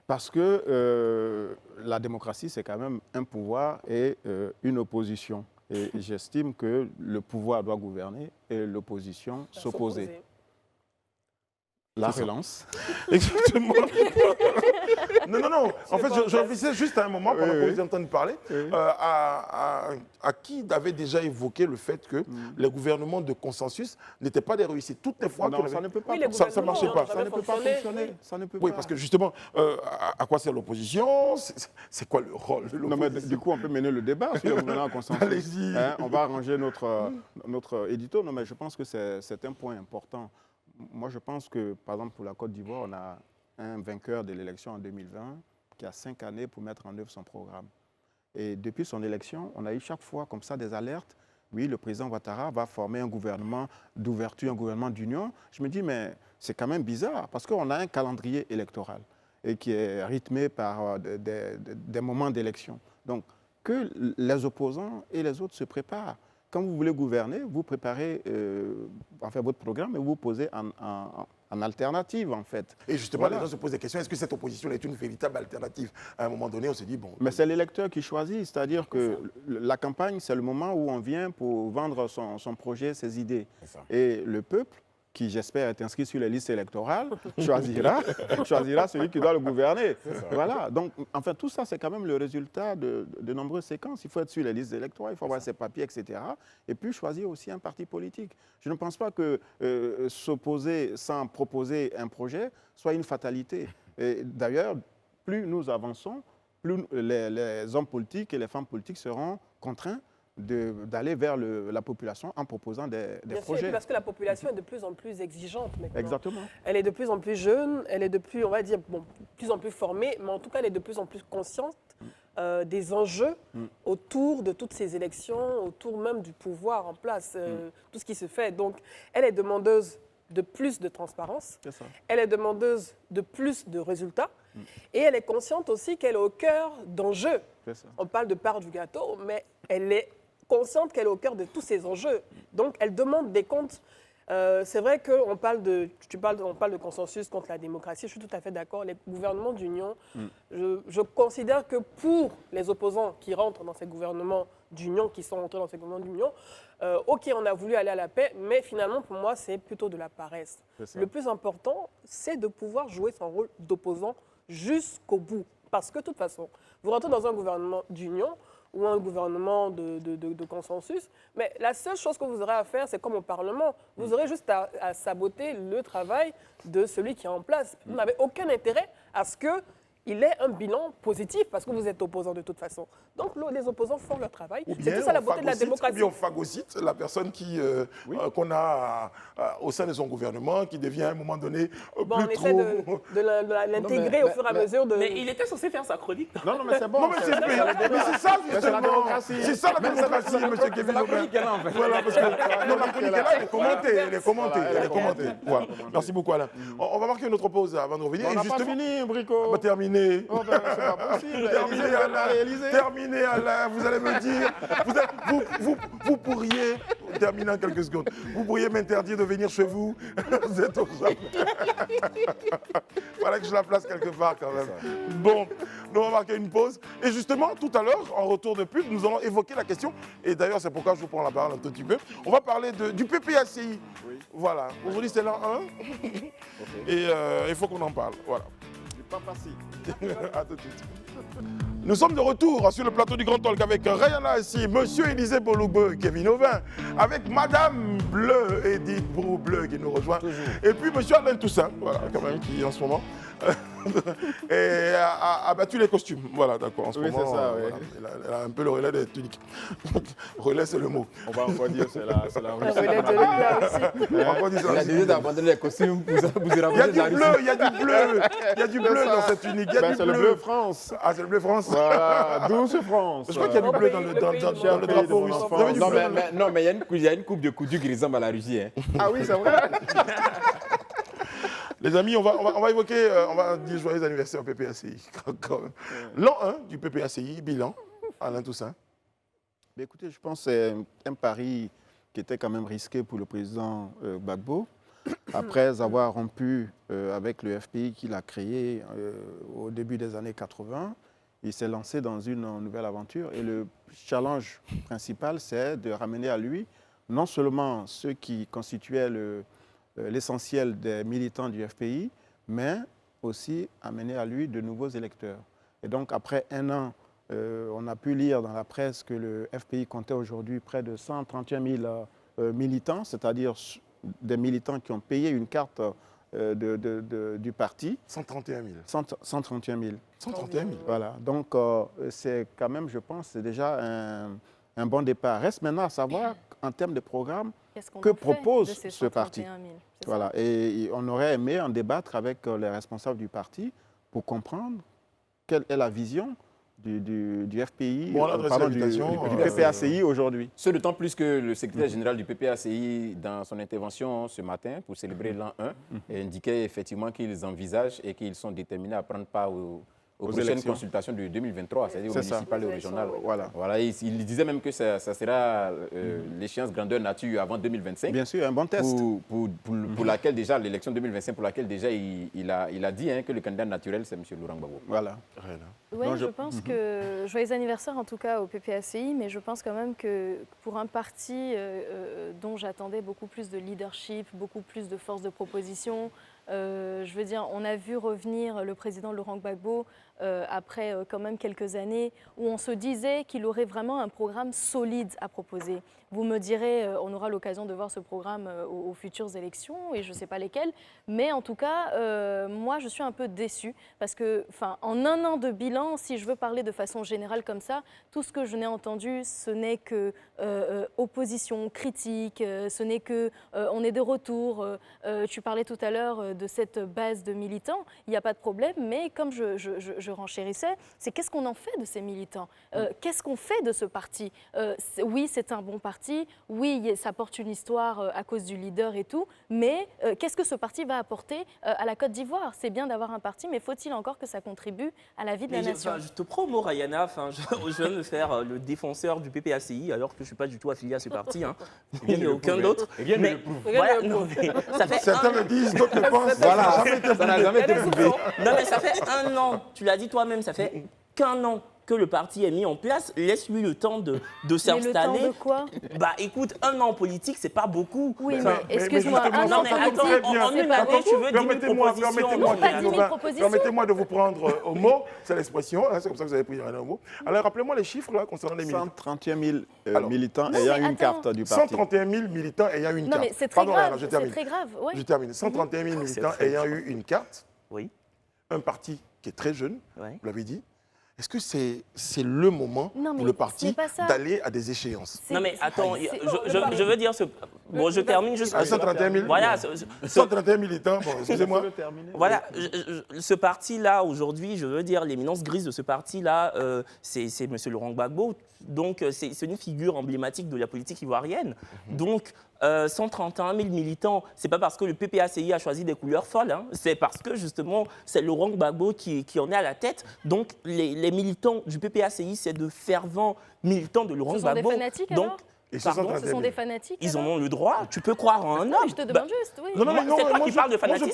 Parce que la démocratie, c'est quand même un pouvoir et une opposition. Et j'estime que le pouvoir doit gouverner et l'opposition s'opposer. La relance. Exactement. Non. En fait, je réfléchissais juste à un moment, pendant que vous avez entendu parler, à qui avait déjà évoqué le fait que les gouvernements de consensus n'étaient pas des réussites. Toutes les fois ça ne peut pas. Ça ne marchait pas. Ça ne peut pas fonctionner. Ça ne peut oui, pas. parce que justement, à quoi sert l'opposition? C'est quoi le rôle de l'opposition? Non, mais du coup, on peut mener le débat sur le gouvernement de consensus. Allez-y. On va arranger notre édito. Non, mais je pense que c'est un point important. Moi, je pense que, par exemple, pour la Côte d'Ivoire, on a un vainqueur de l'élection en 2020 qui a 5 années pour mettre en œuvre son programme. Et depuis son élection, on a eu chaque fois comme ça des alertes. Oui, le président Ouattara va former un gouvernement d'ouverture, un gouvernement d'union. Je me dis, mais c'est quand même bizarre parce qu'on a un calendrier électoral et qui est rythmé par des moments d'élection. Donc, que les opposants et les autres se préparent. Quand vous voulez gouverner, vous préparez votre programme et vous posez en alternative, en fait. Et justement, les gens se posent des questions. Est-ce que cette opposition est une véritable alternative? À un moment donné, on se dit, bon... Mais c'est l'électeur qui choisit. C'est-à-dire que la campagne, c'est le moment où on vient pour vendre son projet, ses idées. Et le peuple, qui j'espère est inscrit sur les listes électorales, choisira celui qui doit le gouverner. Voilà. Donc, enfin, tout ça, c'est quand même le résultat de nombreuses séquences. Il faut être sur les listes électorales, il faut avoir ses papiers, etc. Et puis choisir aussi un parti politique. Je ne pense pas que s'opposer sans proposer un projet soit une fatalité. D'ailleurs, plus nous avançons, plus les hommes politiques et les femmes politiques seront contraints d'aller vers la population en proposant des projets. Sûr, parce que la population est de plus en plus exigeante maintenant. Exactement. Elle est de plus en plus jeune, elle est de plus, on va dire, bon, de plus en plus formée, mais en tout cas, elle est de plus en plus consciente des enjeux autour de toutes ces élections, autour même du pouvoir en place, tout ce qui se fait. Donc, elle est demandeuse de plus de transparence, elle est demandeuse de plus de résultats, et elle est consciente aussi qu'elle est au cœur d'enjeux. On parle de part du gâteau, mais elle est consciente qu'elle est au cœur de tous ces enjeux. Donc, elle demande des comptes. C'est vrai qu'on parle de consensus contre la démocratie, je suis tout à fait d'accord. Les gouvernements d'union, je considère que pour les opposants qui rentrent dans ces gouvernements d'union, qui sont rentrés dans ces gouvernements d'union, ok, on a voulu aller à la paix, mais finalement, pour moi, c'est plutôt de la paresse. Le plus important, c'est de pouvoir jouer son rôle d'opposant jusqu'au bout. Parce que, de toute façon, vous rentrez dans un gouvernement d'union ou un gouvernement de consensus, mais la seule chose que vous aurez à faire, c'est comme au Parlement, vous aurez juste à saboter le travail de celui qui est en place. Vous n'avez aucun intérêt à ce qu'il ait un bilan positif, parce que vous êtes opposant de toute façon. Donc, les opposants font leur travail. C'est tout ça la beauté de la démocratie. Ou bien on phagocyte la personne qu'on a au sein de son gouvernement, qui devient à un moment donné plus on essaie de l'intégrer au fur et à mesure de... Mais il était censé faire sa chronique. Non, mais c'est bon. Non, mais c'est ça, c'est la démocratie. C'est ça la démocratie, M. Kevin Aubin. Voilà, parce que la chronique est là, elle est commentée. Voilà. Merci beaucoup, Alain. On va marquer une autre pause avant de revenir. On n'a pas fini, Brico. Terminé. Oh, ben, c'est pas possible. Terminé, Alain. Vous allez me dire, vous pourriez, terminer en quelques secondes, vous pourriez m'interdire de venir chez vous. Vous êtes au Japon. Voilà que je la place quelque part quand même. Bon, nous on va marquer une pause. Et justement, tout à l'heure, en retour de pub, nous allons évoquer la question. Et d'ailleurs, c'est pourquoi je vous prends la parole un tout petit peu. On va parler du PPACI. Oui. Voilà. Aujourd'hui, c'est l'an 1. Okay. Et il faut qu'on en parle. Voilà. Pas facile. À tout de suite. Nous sommes de retour sur le plateau du Grand Talk avec Rayana Assi, Monsieur Élisée Boulogbe, Kevin Aubin, avec Madame Bleu, Edith Brou-Bleu qui nous rejoint. Toujours. Et puis Monsieur Alain Toussaint, voilà, quand même, qui en ce moment et a battu les costumes. Voilà, d'accord. En ce moment, c'est ça, oui. Voilà, elle a un peu le relais des tuniques. Relais, c'est le mot. On va encore dire c'est la Russie. Relais de l'État aussi. Il a décidé d'abandonner les costumes pour vous Il y a du bleu, il y a du bleu. Il y a du bleu dans cette tunique. C'est le bleu France. Ah, c'est le bleu France. Voilà, douce France. Je crois qu'il y a du bleu dans le drapeau russe. Non, mais il y a une coupe de coudu qui ressemble à la Russie. Hein. Ah oui, c'est vrai. Les amis, on va évoquer, on va dire joyeux anniversaire au PPACI. L'an 1 du PPACI, bilan, Alain Toussaint. Mais écoutez, je pense que c'est un pari qui était quand même risqué pour le président Gbagbo. Après avoir rompu avec le FPI qu'il a créé au début des années 80, il s'est lancé dans une nouvelle aventure. Et le challenge principal, c'est de ramener à lui non seulement ceux qui constituaient l'essentiel des militants du FPI, mais aussi amener à lui de nouveaux électeurs. Et donc, après un an, on a pu lire dans la presse que le FPI comptait aujourd'hui près de 131 000 militants, c'est-à-dire des militants qui ont payé une carte du parti. 131 000. 131 000. 131 000. Voilà. Donc, c'est quand même, je pense, c'est déjà un bon départ. Reste maintenant à savoir, en termes de programme, que propose ce parti. Voilà. Et on aurait aimé en débattre avec les responsables du parti pour comprendre quelle est la vision du FPI, du PPACI aujourd'hui. Ce d'autant plus que le secrétaire général du PPACI, dans son intervention ce matin pour célébrer l'an 1, indiquait effectivement qu'ils envisagent et qu'ils sont déterminés à prendre part aux prochaines consultations de 2023, c'est-à-dire aux municipales et aux régionales. Voilà. Il disait même que ça sera l'échéance grandeur nature avant 2025. Bien sûr, un bon test. Pour laquelle déjà, l'élection 2025, pour laquelle déjà il a dit que le candidat naturel, c'est M. Laurent Gbagbo. Voilà. Oui, je pense que, joyeux anniversaire en tout cas au PPACI, mais je pense quand même que pour un parti dont j'attendais beaucoup plus de leadership, beaucoup plus de force de proposition, je veux dire, on a vu revenir le président Laurent Gbagbo après quand même quelques années où on se disait qu'il aurait vraiment un programme solide à proposer. Vous me direz, on aura l'occasion de voir ce programme aux futures élections et je ne sais pas lesquelles, mais en tout cas, moi je suis un peu déçue parce que, en un an de bilan, si je veux parler de façon générale comme ça, tout ce que je n'ai entendu, ce n'est que opposition, critique, ce n'est que on est de retour. Tu parlais tout à l'heure de cette base de militants, il n'y a pas de problème, mais comme je je renchérissais, c'est qu'est-ce qu'on en fait de ces militants? Qu'est-ce qu'on fait de ce parti? Oui, c'est un bon parti, oui, ça porte une histoire à cause du leader et tout, mais qu'est-ce que ce parti va apporter à la Côte d'Ivoire? C'est bien d'avoir un parti, mais faut-il encore que ça contribue à la vie de la nation? Je te prends au mot, Rayana. Je viens de me faire le défenseur du PPACI, alors que je ne suis pas du tout affilié à ce parti. Il n'y a aucun d'autre. Mais voilà, ça fait certains le disent, d'autres le pensent. Voilà, ça n'a jamais été prouvé. Non, mais ça fait 1 an. Tu l'as dit toi-même, ça fait qu'1 an que le parti est mis en place. Laisse-lui le temps de s'installer. Le temps de quoi? Bah écoute, 1 an en politique, c'est pas beaucoup. Oui, mais excuse-moi, 1 an en politique, en une année, tu veux 10 000 propositions. Permettez-moi de vous prendre au mot, c'est l'expression, c'est comme ça que vous avez pris au mot. Alors rappelez-moi les chiffres là concernant les militants. 131 000 militants ayant une carte du parti. 131 000 militants ayant une carte. Non mais c'est très grave, c'est très grave. Je termine. 131 000 militants ayant eu une carte. Oui. Un parti qui est très jeune, oui. Vous l'avez dit. Est-ce que c'est le moment pour le parti d'aller à des échéances? Non mais attends, je veux dire, bon, je termine juste... 131 000 voilà, 131 militants, bon, excusez-moi. Voilà, ce parti-là, aujourd'hui, je veux dire, l'éminence grise de ce parti-là, c'est M. Laurent Gbagbo. Donc, c'est une figure emblématique de la politique ivoirienne. Donc, 131 000 militants, c'est pas parce que le PPACI a choisi des couleurs folles, hein, c'est parce que justement c'est Laurent Gbagbo qui en est à la tête. Donc les militants du PPACI, c'est de fervents militants de Laurent Gbagbo. Ce sont des fanatiques alors? Et ce sont des fanatiques? Ils en ont le droit. Tu peux croire en un homme. Je te demande juste, oui. C'est toi qui parles de fanatisme.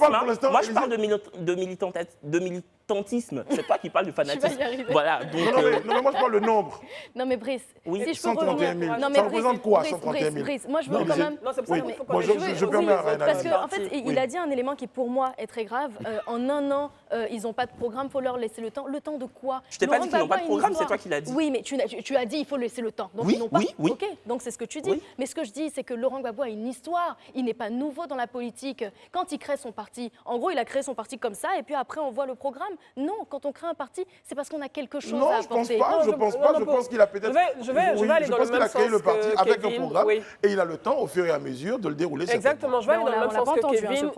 Moi, je parle de militantisme. C'est toi qui parles de fanatisme. Tu vas y arriver. Voilà. Donc, non, mais moi, je parle le nombre. Non, mais Brice, si je peux 131 000. revenir... Ça représente quoi, 131 000? Brice, moi, je veux quand même... Non, c'est pour ça qu'il faut qu'on... Je permets à Rayana. Parce qu'en fait, il a dit un élément qui, pour moi, est très grave. En 1 an, ils n'ont pas de programme, il faut leur laisser le temps. Le temps de quoi? Je t'ai pas dit qu'ils n'ont pas de programme, c'est toi qui l'as dit. Oui, mais tu as dit il faut laisser le temps. Donc, ils n'ont pas. OK, donc c'est ce que tu dis. Mais ce que je dis, c'est que Laurent Gbagbo a une histoire. Il n'est pas nouveau dans la politique. Quand il crée son parti, en gros, il a créé son parti comme ça, et puis après, on voit le programme. Non, quand on crée un parti, c'est parce qu'on a quelque chose à apporter. Non, je pense pas. Je pense qu'il a peut-être... Je vais aller dans le même sens. Je pense qu'il a créé le parti avec un programme, et il a le temps, au fur et à mesure, de le dérouler. Exactement, je vais aller dans le même sens que Kevin.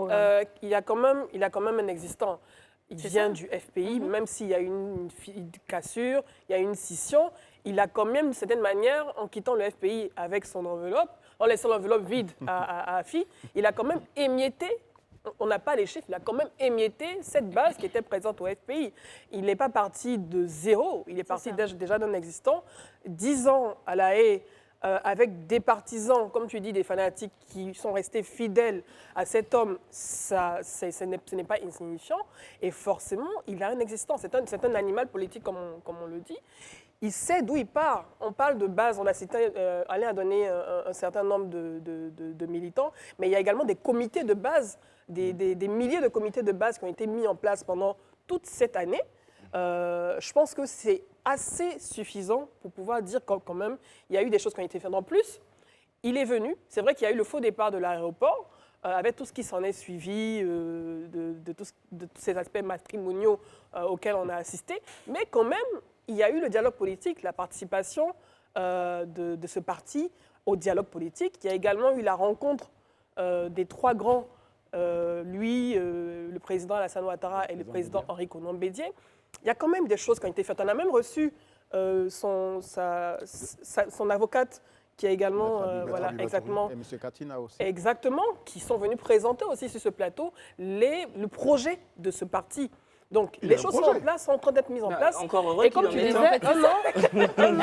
Il a quand même un existant. Il vient du FPI, même s'il y a une cassure, il y a une scission, il a quand même, d'une certaine manière, en quittant le FPI avec son enveloppe, en laissant l'enveloppe vide à Afi, il a quand même émietté, on n'a pas les chiffres, il a quand même émietté cette base qui était présente au FPI. Il n'est pas parti de zéro, il est parti déjà d'un existant. 10 ans à La Haye, avec des partisans, comme tu dis, des fanatiques qui sont restés fidèles à cet homme, ce n'est pas insignifiant. Et forcément, il a un existant. C'est un animal politique, comme on le dit. Il sait d'où il part. On parle de base, on a cité, Alain a donné un certain nombre de militants, mais il y a également des comités de base, des milliers de comités de base qui ont été mis en place pendant toute cette année. Je pense que c'est assez suffisant pour pouvoir dire quand même il y a eu des choses qui ont été faites. En plus, il est venu, c'est vrai qu'il y a eu le faux départ de l'aéroport, avec tout ce qui s'en est suivi, de tous ces aspects matrimoniaux auxquels on a assisté, mais quand même, il y a eu le dialogue politique, la participation de ce parti au dialogue politique. Il y a également eu la rencontre des 3 grands, le président Alassane Ouattara et le président Henri Konan Bédié. Il y a quand même des choses qui ont été faites. On a même reçu son avocate qui a également, voilà, exactement, et M. Katina aussi. Exactement, qui sont venus présenter aussi sur ce plateau le projet de ce parti. Donc, les choses sont en place, sont en train d'être mises en place. Encore heureux. Et comme tu disais, un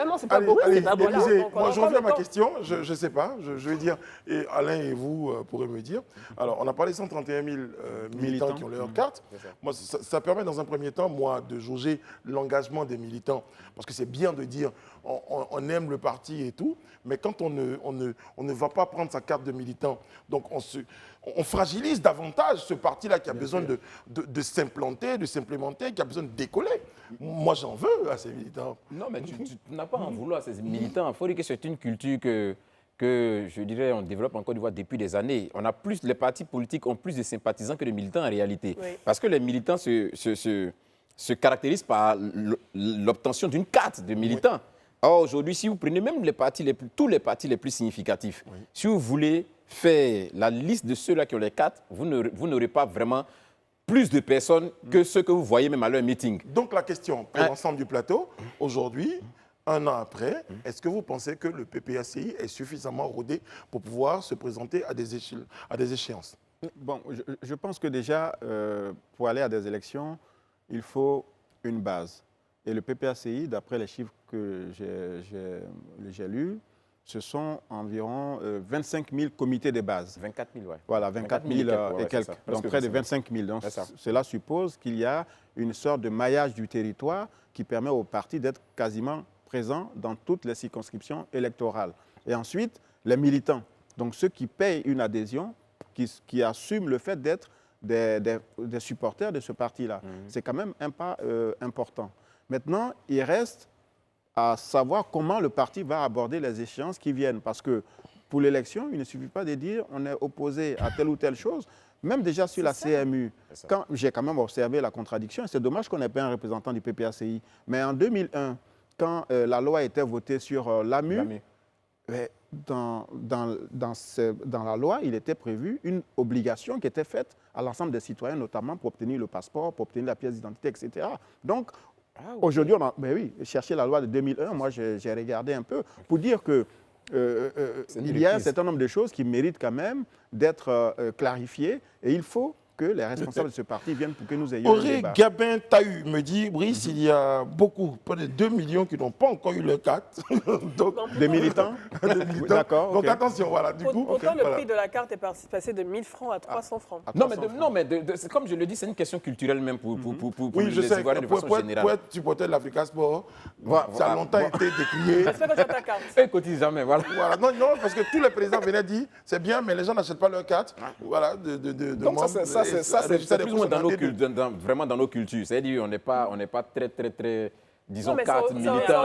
an, c'est pas beaucoup. Allez, moi, je reviens à ma question. Je ne sais pas. Je vais dire, et Alain et vous pourrez me dire. Alors, on a parlé de 131 000 militants qui ont leur carte. Moi, ça permet dans un premier temps, moi, de jauger l'engagement des militants. Parce que c'est bien de dire, on aime le parti et tout, mais quand on ne va pas prendre sa carte de militant, donc on fragilise davantage ce parti-là qui a besoin de s'implanter, de s'implémenter, qui a besoin de décoller. Moi, j'en veux à ces militants. Non, mais tu n'as pas à en vouloir à ces militants. Il faut dire que c'est une culture que je dirais, on développe en Côte d'Ivoire depuis des années. Les partis politiques ont plus de sympathisants que de militants en réalité. Oui. Parce que les militants se caractérisent par l'obtention d'une carte de militant. Oui. Or, aujourd'hui, si vous prenez même tous les partis les plus significatifs, si vous voulez faire la liste de ceux-là qui ont les cartes, vous n'aurez pas vraiment plus de personnes que ceux que vous voyez même à leur meeting. Donc la question pour l'ensemble du plateau, aujourd'hui, 1 an après, est-ce que vous pensez que le PPACI est suffisamment rodé pour pouvoir se présenter à des échéances? Bon, je pense que déjà, pour aller à des élections, il faut une base. Et le PPACI, d'après les chiffres que j'ai lus, ce sont environ 25 000 comités de base. 24 000, oui. Voilà, 24 000 et quelques. Donc près de 25 000. Donc cela suppose qu'il y a une sorte de maillage du territoire qui permet aux partis d'être quasiment présents dans toutes les circonscriptions électorales. Et ensuite, les militants, donc ceux qui payent une adhésion, qui assument le fait d'être des supporters de ce parti-là. C'est quand même un pas important. Maintenant, il reste à savoir comment le parti va aborder les échéances qui viennent. Parce que pour l'élection, il ne suffit pas de dire on est opposé à telle ou telle chose. Même déjà sur la CMU, j'ai quand même observé la contradiction. C'est dommage qu'on n'ait pas un représentant du PPACI. Mais en 2001, quand la loi était votée sur l'AMU, dans la loi, il était prévu une obligation qui était faite à l'ensemble des citoyens, notamment pour obtenir le passeport, pour obtenir la pièce d'identité, etc. Donc, aujourd'hui, chercher la loi de 2001, moi j'ai regardé un peu pour dire que il y a un certain nombre de choses qui méritent quand même d'être clarifiées et il faut que les responsables de ce parti viennent pour que nous ayons un débat. Gabin Tahu me dit, Brice, il y a beaucoup, près de 2 millions qui n'ont pas encore eu le 4. Donc, des militants. D'accord. Donc attention, voilà. Du coup, pourtant, le prix de la carte est passé de 1 000 francs à 300 francs. Non, mais comme je le dis, c'est une question culturelle même pour oui, je les sais, Ivoiriens de façon générale. Pour être supporter de l'Africa Sport, ça a longtemps été décrié. J'espère que tu as ta carte. Ils ne cotisent jamais, voilà. Non, parce que tous les présidents venaient dire, c'est bien, mais les gens n'achètent pas leur carte. Voilà, donc ça, c'est plus ou moins vraiment dans nos cultures. C'est-à-dire, on n'est pas très, disons, carte militants.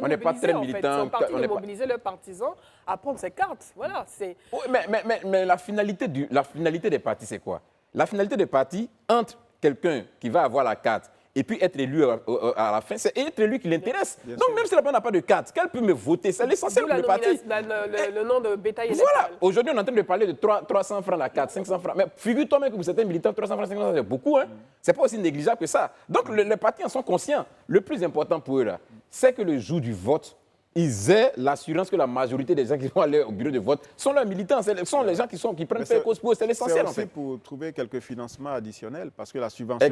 On n'est pas très militants. C'est un parti de mobiliser leurs partisans à prendre ces cartes. Voilà, c'est... Mais la finalité des partis, c'est quoi? La finalité des partis, entre quelqu'un qui va avoir la carte et puis être élu à la fin, c'est être élu qui l'intéresse. Donc, même si la personne n'a pas de carte, qu'elle peut me voter, c'est l'essentiel pour le parti. Le nom de bétail électoral. Voilà. Aujourd'hui, on est en train de parler de 300 francs la carte, 500 francs. Mais figure-toi même que vous êtes un militant, 300 francs, 500 francs, c'est beaucoup. Hein? C'est pas aussi négligeable que ça. Donc, les partis en sont conscients. Le plus important pour eux, là, c'est que le jour du vote, ils aient l'assurance que la majorité des gens qui vont aller au bureau de vote sont leurs militants, sont les gens qui prennent faire cause pour eux. C'est l'essentiel, en fait. C'est aussi pour trouver quelques financements additionnels, parce que la subvention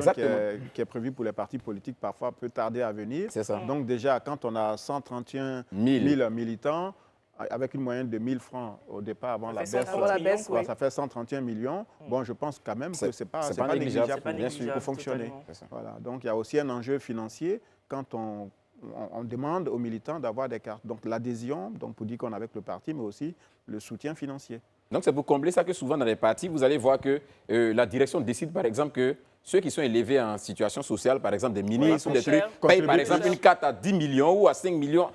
qui est prévue pour les partis politiques, parfois, peut tarder à venir. C'est ça. Donc déjà, quand on a 131 000 militants, avec une moyenne de 1 000 francs au départ avant la baisse, ça fait 131 millions. Bon, je pense quand même que ce n'est pas négligeable pour fonctionner. Voilà. Donc il y a aussi un enjeu financier quand on demande aux militants d'avoir des cartes. Donc l'adhésion, pour dire qu'on est avec le parti, mais aussi le soutien financier. Donc c'est pour combler ça que souvent dans les partis, vous allez voir que la direction décide par exemple que ceux qui sont élevés en situation sociale, par exemple des ministres ou des trucs, payent par exemple une carte à 10 millions ou à 5 millions.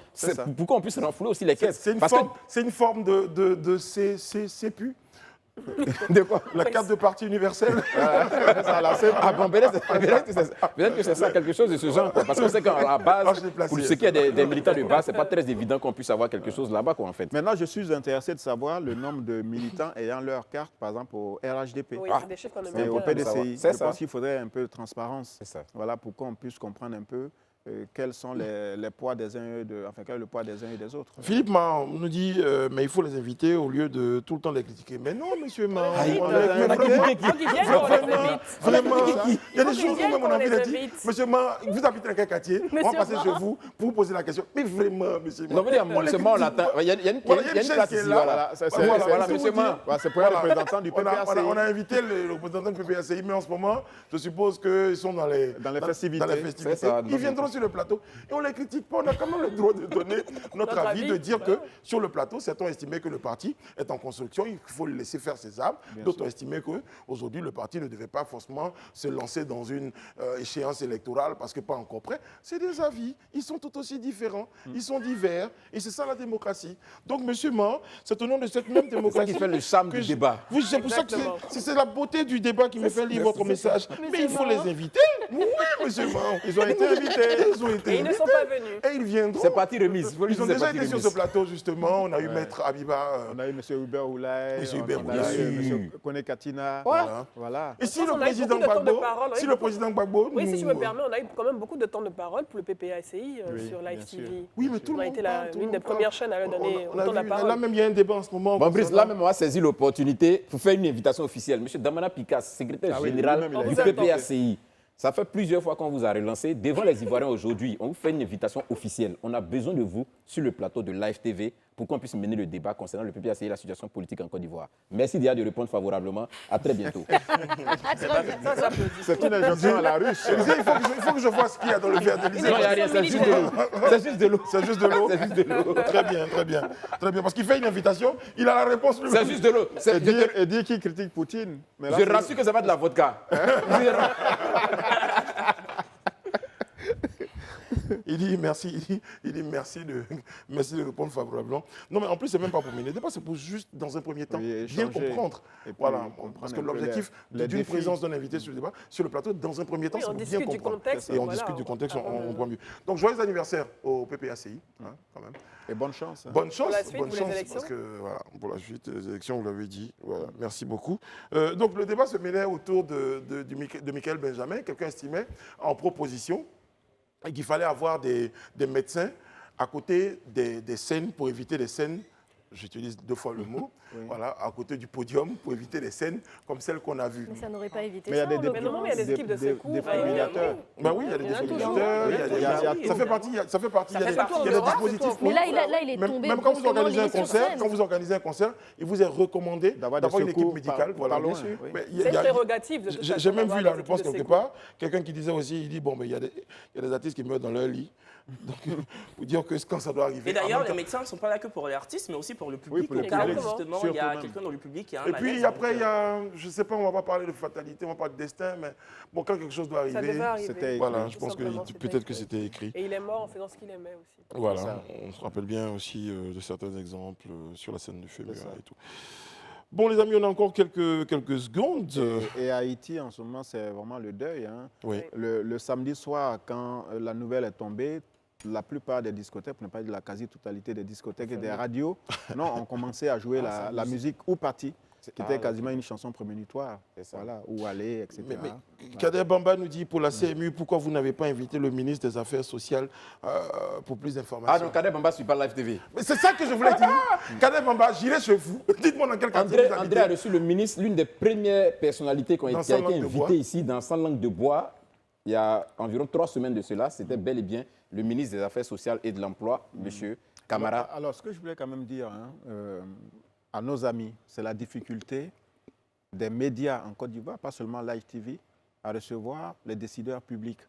Pour qu'on puisse renflouer aussi les caisses. C'est une forme de CPU. De quoi? La carte de parti universelle. Peut-être que c'est ça, quelque chose de ce genre. Quoi. Parce qu'on sait qu'à la base, pour ce qui est des militants de base, ce n'est pas très évident qu'on puisse avoir quelque chose là-bas, quoi, en fait. Maintenant, je suis intéressé de savoir le nombre de militants ayant leur carte, par exemple, au RHDP et au PDCI. Je pense qu'il faudrait un peu de transparence. Voilà, pour qu'on puisse comprendre un peu quels sont les poids des uns et quel est le poids des uns et des autres. Philippe Mahon nous dit mais il faut les inviter au lieu de tout le temps les critiquer. Mais non, monsieur Mahon. Vraiment, il y a des choses où même on a envie de dire, monsieur Mahon, vous habitez dans quel quartier? On va passer chez vous pour vous poser la question. Mais vraiment, monsieur Mahon. Monsieur Mahon, on l'attend. Il y a une place ici. Voilà, monsieur Mahon. C'est pour le représentant du PPACI. On a invité le représentant du PPACI, mais en ce moment, je suppose qu'ils sont dans les festivités. Ils viendront sur le plateau et on ne les critique pas. On a quand même le droit de donner notre avis, de dire que sur le plateau, certains ont estimé que le parti est en construction, il faut le laisser faire ses armes. D'autres ont estimé qu'aujourd'hui, le parti ne devait pas forcément se lancer dans une échéance électorale parce que pas encore prêt. C'est des avis. Ils sont tout aussi différents. Ils sont divers. Et c'est ça la démocratie. Donc, monsieur Mahon, c'est au nom de cette même démocratie. C'est ça qui fait le charme du débat. Oui, c'est pour ça que c'est la beauté du débat qui me fait lire votre message. Mais il faut les inviter. Oui, monsieur Mahon. Ils ont été invités. ils ont été et ils ne sont pas venus. Et ils viendront. C'est parti remise. Ils ont déjà été sur ce plateau, justement. On a eu Maître Abiba. On a eu M. Hubert Oulaye. On a eu M. Kone Katina. Voilà. Et si le président Gbagbo... Oui, si je me permets, on a eu quand même beaucoup de temps de parole pour le PPACI sur Live TV. Oui, mais tout le monde... On a été l'une des premières chaînes à leur donner autant la parole. Là même, il y a un débat en ce moment. Bon, Brice, là même, on va saisir l'opportunité pour faire une invitation officielle. Monsieur Damana Pikas, secrétaire général du PPACI. Ça fait plusieurs fois qu'on vous a relancé. Devant les Ivoiriens aujourd'hui, on vous fait une invitation officielle. On a besoin de vous sur le plateau de Live TV pour qu'on puisse mener le débat concernant le PPACI et la situation politique en Côte d'Ivoire. Merci déjà de répondre favorablement. À très bientôt. C'est une injonction à la russe. Il faut que je vois ce qu'il y a dans le verre de l'Élysée. Non, il n'y a rien, c'est juste de l'eau. C'est juste de l'eau. C'est juste de l'eau. C'est juste de l'eau. Très bien, très bien. Très bien, parce qu'il fait une invitation, il a la réponse. C'est juste de l'eau. Et dire qu'il critique Poutine. Je rassure que ça va de la vodka. Il dit merci, merci de répondre favorablement. Non, mais en plus, c'est même pas pour mener le débat, c'est pour juste, dans un premier temps, bien comprendre. Voilà, parce que l'objectif d'une présence d'un invité sur le débat, sur le plateau, dans un premier temps, c'est pour bien comprendre. Et on discute du contexte, on voit mieux. Donc, joyeux anniversaire au PPACI, quand même. Et bonne chance. Bonne chance, bonne chance, parce que, voilà, pour la suite des élections, vous l'avez dit. Voilà, merci beaucoup. Donc, le débat se mêlait autour de Michael Benjamin. Quelqu'un estimait en proposition et qu'il fallait avoir des médecins à côté des scènes pour éviter les scènes, j'utilise 2 fois le mot, voilà, à côté du podium pour éviter les scènes comme celles qu'on a vues. Mais ça n'aurait pas évité ça. Mais il y a des équipes de secours. Des défibrillateurs. Ben oui, il y a des défibrillateurs. Ça fait partie, il y a des dispositifs. Mais là, il est tombé. Même quand vous organisez un concert, il vous est recommandé d'avoir une équipe médicale. Voilà, bien sûr. C'est prérogative. J'ai même vu la réponse quelque part. Quelqu'un qui disait aussi, il dit, bon, mais il y a des artistes qui meurent dans leur lit. Donc, pour dire que quand ça doit arriver. Et d'ailleurs, les médecins ne sont pas là que pour les artistes, mais aussi pour le public. Au cas où, justement, il y a quelqu'un dans le public qui a un malaise. Et puis après, il y a, je ne sais pas, on ne va pas parler de fatalité, on va parler de destin, mais bon, quand quelque chose doit arriver. Ça devait arriver. Voilà, je pense que peut-être que c'était écrit. Et il est mort en faisant ce qu'il aimait aussi. Voilà, on se rappelle bien aussi de certains exemples sur la scène du FEMUA et tout. Bon, les amis, on a encore quelques secondes. Et Haïti, en ce moment, c'est vraiment le deuil. Hein. Oui. Le samedi soir, quand la nouvelle est tombée, la plupart des discothèques, pour ne pas dire la quasi-totalité des discothèques et des radios, ont commencé à jouer la musique ou partie, qui était quasiment une chanson prémonitoire, voilà, où aller, etc. Mais Kader Bamba nous dit, pour la CMU, pourquoi vous n'avez pas invité le ministre des Affaires sociales pour plus d'informations? Ah, donc Kader Bamba ne suit pas Live TV. Mais c'est ça que je voulais dire. Kader Bamba, j'irai chez vous. Dites-moi dans quel quartier André a reçu le ministre, l'une des premières personnalités qui a été invitée ici dans 100 langues de bois. Il y a environ 3 semaines de cela, c'était bel et bien le ministre des Affaires sociales et de l'Emploi, M. Camara. Alors, ce que je voulais quand même dire à nos amis, c'est la difficulté des médias en Côte d'Ivoire, pas seulement Live TV, à recevoir les décideurs publics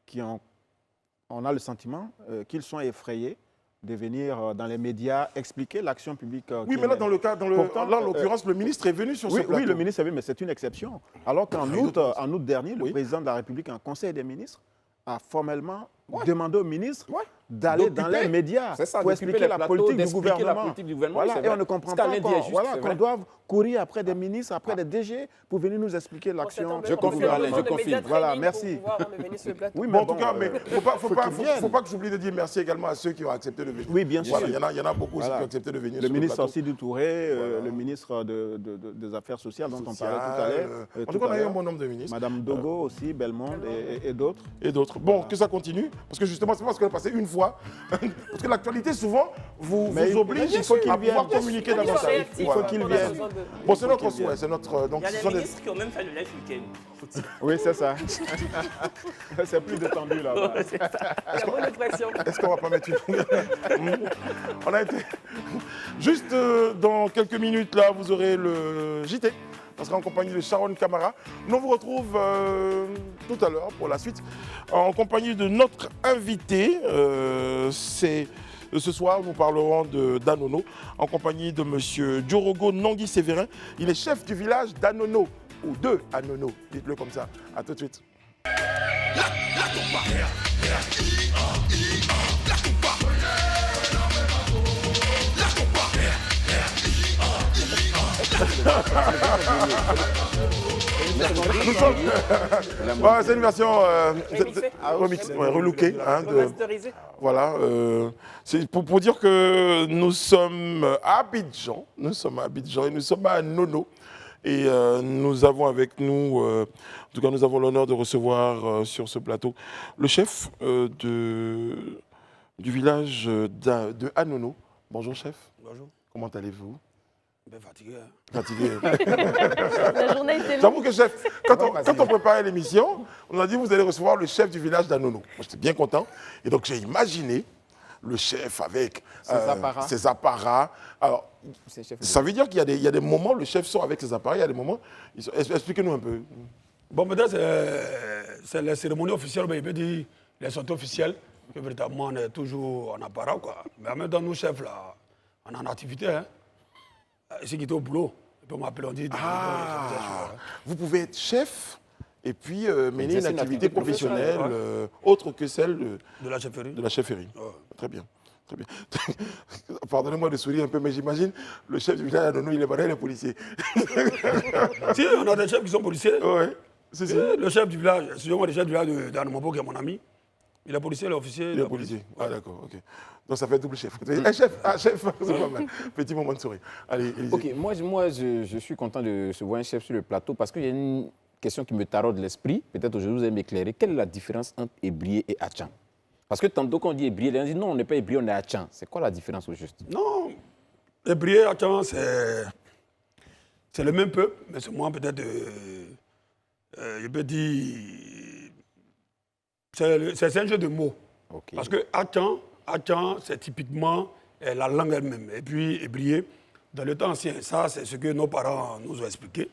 qui on a le sentiment qu'ils sont effrayés de venir dans les médias expliquer l'action publique. Oui, mais là, dans l'occurrence, le ministre est venu sur ce plateau. Oui, le ministre est venu, mais c'est une exception. Alors qu'en août dernier, le président de la République, en Conseil des ministres, a formellement demandé au ministre d'aller dans les médias pour expliquer la politique du gouvernement. Voilà, et on ne comprend pas qu'on doive courir après des ministres, après des DG, pour venir nous expliquer l'action. Je confirme, Alain, je confirme. Voilà, merci. Oui, mais en tout cas, il ne faut pas que j'oublie de dire merci également à ceux qui ont accepté de venir. Oui, bien sûr. Il y en a beaucoup aussi qui ont accepté de venir. Le ministre Sidou Touré, le ministre des Affaires sociales dont on parlait tout à l'heure. En tout cas, on a eu un bon nombre de ministres. Madame Dogo aussi, Belmonde et d'autres. Et d'autres. Bon, que ça continue, parce que justement, c'est parce qu'on est passé une fois. Parce que l'actualité, souvent, vous oblige à pouvoir communiquer davantage. Il faut qu'ils viennent. Bon, c'est notre souhait. Il y a des ministres qui ont même fait le live week-end. Oui, c'est ça. C'est plus détendu là-bas. Est-ce qu'on va pas mettre une... On a été... Juste dans quelques minutes, là, vous aurez le JT. On sera en compagnie de Sharon Camara. Nous on vous retrouve tout à l'heure pour la suite en compagnie de notre invité. Ce soir, nous parlerons d'Anono en compagnie de M. Djorogo Nangui Sévérin. Il est chef du village d'Anono, ou de Anono, dites-le comme ça. À tout de suite. C'est une version relookée. Voilà. C'est pour dire que nous sommes à Abidjan. Nous sommes à Abidjan et nous sommes à Nono. Et nous avons avec nous, en tout cas nous avons l'honneur de recevoir sur ce plateau le chef du village de Anono. Bonjour chef. Bonjour. Comment allez-vous? Ben fatigué. Hein. Fatigué. La journée était longue. J'avoue que chef, quand on préparait l'émission, on a dit vous allez recevoir le chef du village d'Anono. Moi j'étais bien content. Et donc j'ai imaginé le chef avec ses apparats. Alors, ça veut dire qu'il y a des moments où le chef sort avec ses appareils, il y a des moments... Expliquez-nous un peu. Bon, peut-être c'est la cérémonie officielle, mais il peut dire les sorties officielles, que véritablement on est toujours en apparat, quoi. Mais en même temps, nous, chefs, là, on est en activité, hein. Ceux qui étaient au boulot, ils peuvent m'appeler, on dit... Vous pouvez être chef et puis mener une activité professionnelle autre que celle de la chefferie. De la chefferie. Oh. Très bien. Très bien. Pardonnez-moi de sourire un peu, mais j'imagine le chef du village d'Anono, il est pareil, il est policier. Si, on a des chefs qui sont policiers. Oui, c'est ça. Le chef du village, excusez-moi, le chef du village d'Anomobo, qui est mon ami, il est policier, il est officier. Il est policier. Ah, d'accord, ok. Donc ça fait double chef. Un chef, c'est pas mal. Petit moment de sourire. Allez, Élisée. Ok, moi je suis content de se voir un chef sur le plateau parce qu'il y a une question qui me taraude l'esprit. Peut-être aujourd'hui vous allez m'éclairer. Quelle est la différence entre Ebrié et Atchan? Parce que tantôt qu'on dit Ebrié, les gens disent non, on n'est pas Ebrié, on est Atchan. C'est quoi la différence au juste? Non, Ebrié et Atchan, c'est le même peuple, mais c'est moins peut-être, je peux dire, c'est un jeu de mots. Okay. Parce que Atchan, c'est typiquement la langue elle-même. Et puis Ebrié, dans le temps ancien, ça c'est ce que nos parents nous ont expliqué.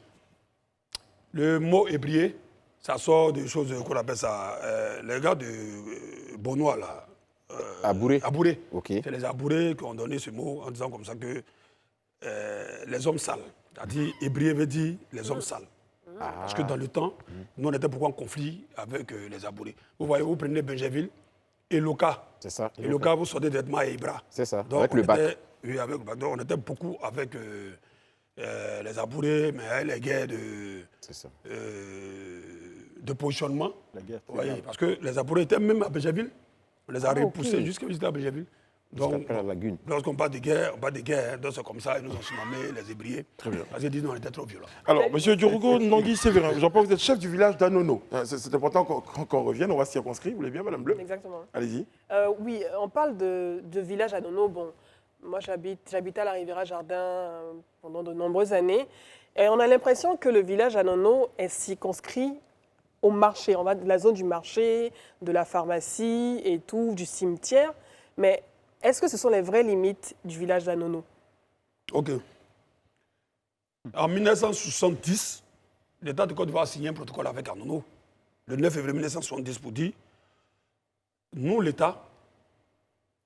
Le mot Ebrié, ça sort de choses qu'on appelle ça, les gars de Bonois, là. Abouré. Abouré. Okay. C'est les Abourés qui ont donné ce mot en disant comme ça que les hommes sales. C'est-à-dire, Ebrié veut dire les hommes sales. Ah. Parce que dans le temps, nous on était beaucoup en conflit avec les Abourés. Vous voyez, vous prenez Benjaville et Loka. C'est ça. Et Loka, vous sortez directement à Ibra. C'est ça, donc, avec le bac. Oui, avec le bac. Donc on était beaucoup avec... les Abourés, mais les guerres de positionnement. Oui, parce que les Abourés étaient même à Béjaville. On les a repoussés jusqu'à visiter à Béjaville. Donc, lorsqu'on parle de guerre, on parle de guerre. Donc c'est comme ça, ils nous ont surnommés les Ébriés. Parce qu'ils disent qu'on était trop violents. Alors, M. Diorugo Nangui Sévérin, je pense que vous êtes chef du village d'Anono. C'est important qu'on revienne, on va circonscrire. Vous voulez bien, Madame Bleu? Exactement. Allez-y. Oui, on parle de village Anono. Bon, moi, j'habitais à la Riviera Jardin pendant de nombreuses années. Et on a l'impression que le village Anono est circonscrit au marché. On va de la zone du marché, de la pharmacie et tout, du cimetière. Mais est-ce que ce sont les vraies limites du village d'Anono? Ok. En 1970, l'État de Côte d'Ivoire a signé un protocole avec Anono. Le 9 février 1970 pour dire, nous, l'État,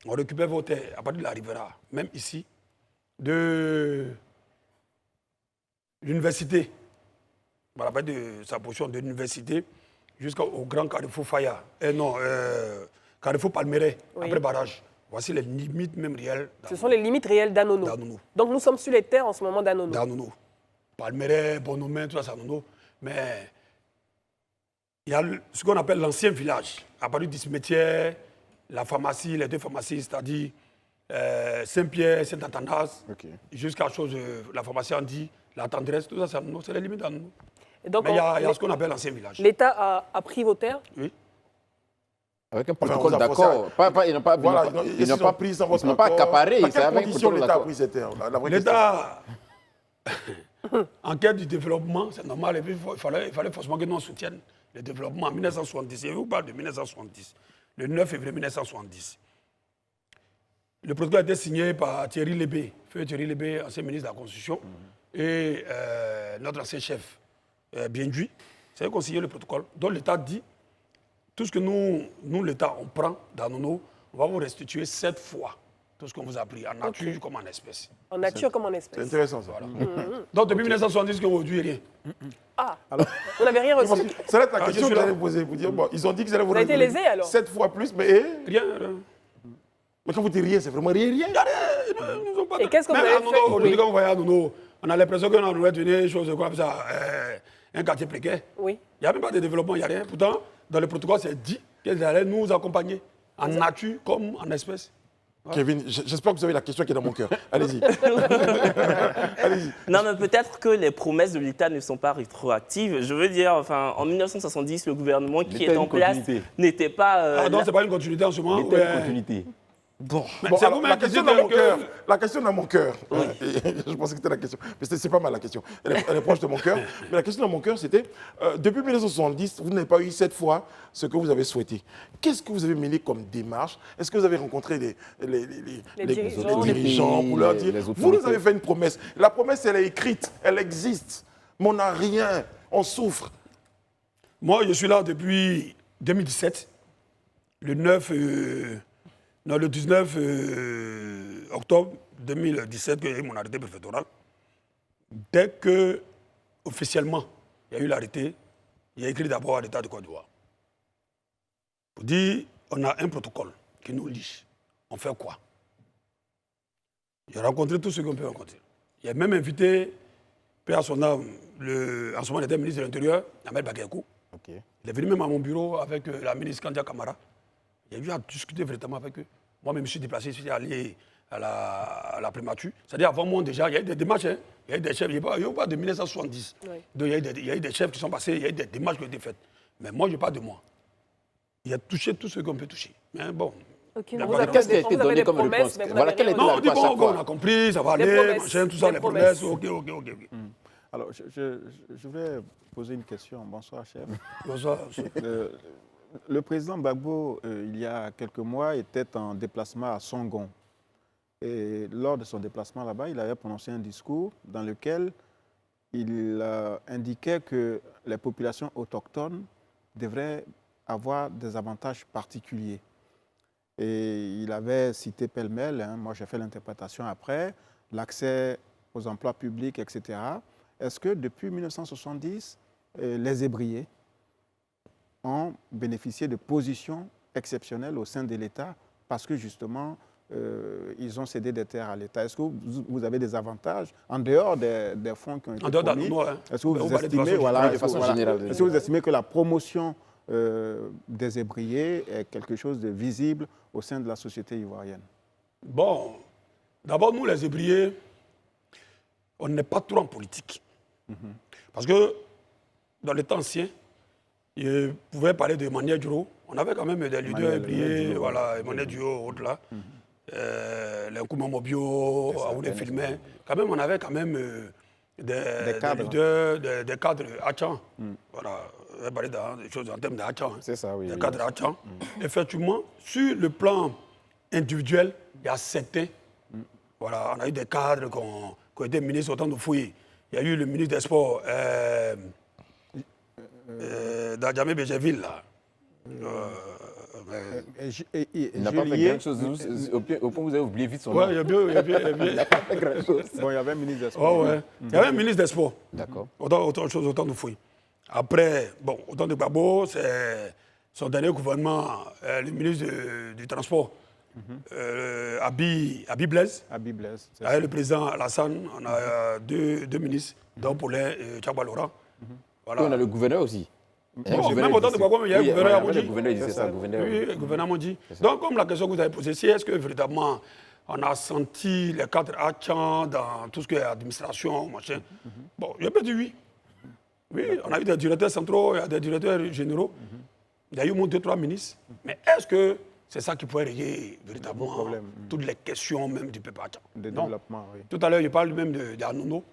on récupère vos terres à partir de la Riviera, même ici, de l'université. On va parler de sa portion de l'université jusqu'au grand carrefour Faya. Carrefour Palmeret, après barrage. Voici les limites même réelles. Ce sont les limites réelles d'Anono. Donc nous sommes sur les terres en ce moment d'Anono. D'Anono. Palmeret, Bonomé, tout ça, c'est Anono. Mais il y a ce qu'on appelle l'ancien village. À partir du cimetière, la pharmacie, les deux pharmacies, c'est-à-dire Saint-Pierre, Saint-Athanas, jusqu'à la pharmacie en dit, la tendresse, tout ça, c'est Anono. C'est les limites d'Anono. Mais il y a ce qu'on appelle l'ancien village. L'État a pris vos terres? Oui. Avec un protocole d'accord. Ils n'ont pas pris, ils n'ont pas accaparé. À quelle condition l'État a pris ces terres? L'État, en quête du développement, c'est normal, il fallait forcément que nous soutiennions le développement en 1970. Je vous parle de 1970, le 9 février 1970. Le protocole a été signé par Thierry Lébé, feu Thierry Lébé, ancien ministre de la Constitution, et notre ancien chef, Bienjui. C'est eux qui ont signé le protocole. Donc l'État dit, tout ce que nous l'État, on prend dans nos, on va vous restituer 7 fois tout ce qu'on vous a pris, en nature comme en espèce. En nature comme en espèce. C'est intéressant ça. Voilà. Donc depuis 1970, qu'on produit rien. Ah, alors, vous n'avez rien reçu. C'est là la question que j'allais poser. Vous dire, bon, ils ont dit qu'ils allaient vous avez été lésé alors 7 fois plus, mais rien. Mais quand vous dites rien, c'est vraiment rien. Et qu'est-ce que vous avez fait? Aujourd'hui, quand on voyage à Nono, on a l'impression qu'on a des choses comme ça. un quartier précaire. Oui. Il n'y a même pas de développement, il n'y a rien. Pourtant, dans le protocole, c'est dit qu'ils allaient nous accompagner en nature comme en espèces. Ouais. Kevin, j'espère que vous avez la question qui est dans mon cœur. Allez-y. Allez-y. Non, mais peut-être que les promesses de l'État ne sont pas rétroactives. Je veux dire, enfin, en 1970, le gouvernement qui est en place n'était pas... Ah non, c'est pas une continuité en ce moment. L'État une continuité. Bon, alors, la question dans mon cœur. La question dans mon cœur. Oui. Je pensais que c'était la question. Mais c'est pas mal la question. Elle est proche de mon cœur. Mais la question dans mon cœur, c'était depuis 1970, vous n'avez pas eu cette fois ce que vous avez souhaité. Qu'est-ce que vous avez mené comme démarche? Est-ce que vous avez rencontré les dirigeants pour leur dire vous nous avez fait une promesse. La promesse, elle est écrite, elle existe. Mais on n'a rien. On souffre. Moi, je suis là depuis 2017. Le 19 octobre 2017, que j'ai eu mon arrêté préfectoral. Dès que, officiellement, il y a eu l'arrêté, il y a écrit d'abord à l'État de Côte d'Ivoire. Pour dire, on a un protocole qui nous lie. On fait quoi? J'ai rencontré tous ceux qu'on peut rencontrer. Il a même invité, paix à son âme, en ce moment, il était ministre de l'Intérieur, Ahmed Bakayakou. Okay. Il est venu même à mon bureau avec la ministre Kandia Kamara. Il y a eu à discuter véritablement avec eux. Moi-même, je me suis déplacé, je suis allé à la primature. C'est-à-dire, avant moi, déjà, il y a eu des démarches. Hein. Il y a eu des chefs, il n'y a eu pas de 1970. Oui. Donc, il y a eu des chefs qui sont passés, il y a eu des démarches qui ont été faites. Mais moi, je parle de moi. Il a touché tout ce qu'on peut toucher. Mais bon. Okay, qu'est-ce qui a été donné comme réponse? Voilà, quelle était la réponse à chaque fois? On a compris, ça va aller, machin, tout ça, les promesses. Ok. Alors, je vais poser une question. Bonsoir, chef. Bonsoir. Le président Gbagbo, il y a quelques mois, était en déplacement à Songon. Et lors de son déplacement là-bas, il avait prononcé un discours dans lequel il indiquait que les populations autochtones devraient avoir des avantages particuliers. Et il avait cité pêle-mêle, hein, moi j'ai fait l'interprétation après, l'accès aux emplois publics, etc. Est-ce que depuis 1970, les ébriers ont bénéficié de positions exceptionnelles au sein de l'État parce que justement, ils ont cédé des terres à l'État? Est-ce que vous avez des avantages en dehors des fonds qui ont été promis? Est-ce que vous estimez, est-ce que vous estimez que la promotion des ébriers est quelque chose de visible au sein de la société ivoirienne? Bon, d'abord, nous, les ébriers, on n'est pas trop en politique. Parce que dans les temps anciens, je pouvais parler de Emmanuel Duro. On avait quand même des leaders ébriers, voilà, Emmanuel Duro, autres là. Les Nkouma Mobio, Aoulé Filmet. Quand même, on avait quand même des leaders, des cadres Hachan. Voilà, on va parler des choses en termes de Hachan. C'est ça, oui. Des cadres Hachan. Effectivement, sur le plan individuel, il y a certains. Voilà, on a eu des cadres qui ont été ministres au temps de Fouillé. Il y a eu le ministre des Sports, d'Adjamé Béjéville, là. Il n'a pas fait grand chose. Au point où vous avez oublié vite son nom. Oui, il n'a pas fait grand chose. Bon, il y avait un ministre des Sports. Oh, ouais. Il y avait un ministre des Sports. D'accord. Autant de choses, autant de fouilles. Après, bon, autant de Gbagbo, c'est son dernier gouvernement, le ministre du Transport. Abi Blaise. Abi Blaise. Avec le président Alassane, on a deux ministres, Don Paulin et Tchakba Laurent. Voilà. Et on a le gouverneur aussi. Bon, même autant de Gbagbo, il y a le gouverneur Amondi. Le gouverneur disait ça, gouverneur. Oui, le gouverneur Amondi. Donc, comme la question que vous avez posée, c'est est-ce que véritablement on a senti les cadres Hachan dans tout ce qui est administration, machin. Bon, je peux dire oui. Oui, on a eu des directeurs centraux, il y a des directeurs généraux. Il y a eu au moins 2-3 ministres. Mais est-ce que c'est ça qui pourrait régler véritablement toutes les questions même du peuple Hachan? De développement, oui. Tout à l'heure, je parle même d'Anono.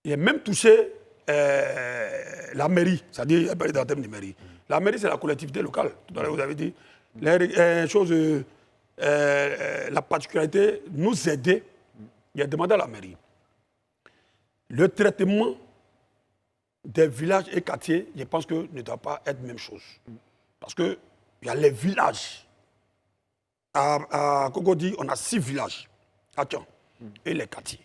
Il a même touché la mairie, c'est-à-dire, il a parlé d'un thème de mairie. La mairie, c'est la collectivité locale. Tout à l'heure, vous avez dit. La particularité, nous aider, il a demandé à la mairie. Le traitement des villages et quartiers, je pense que ne doit pas être la même chose. Parce qu'il y a les villages. À Cocody, on a 6 villages. Attends. Et les quartiers.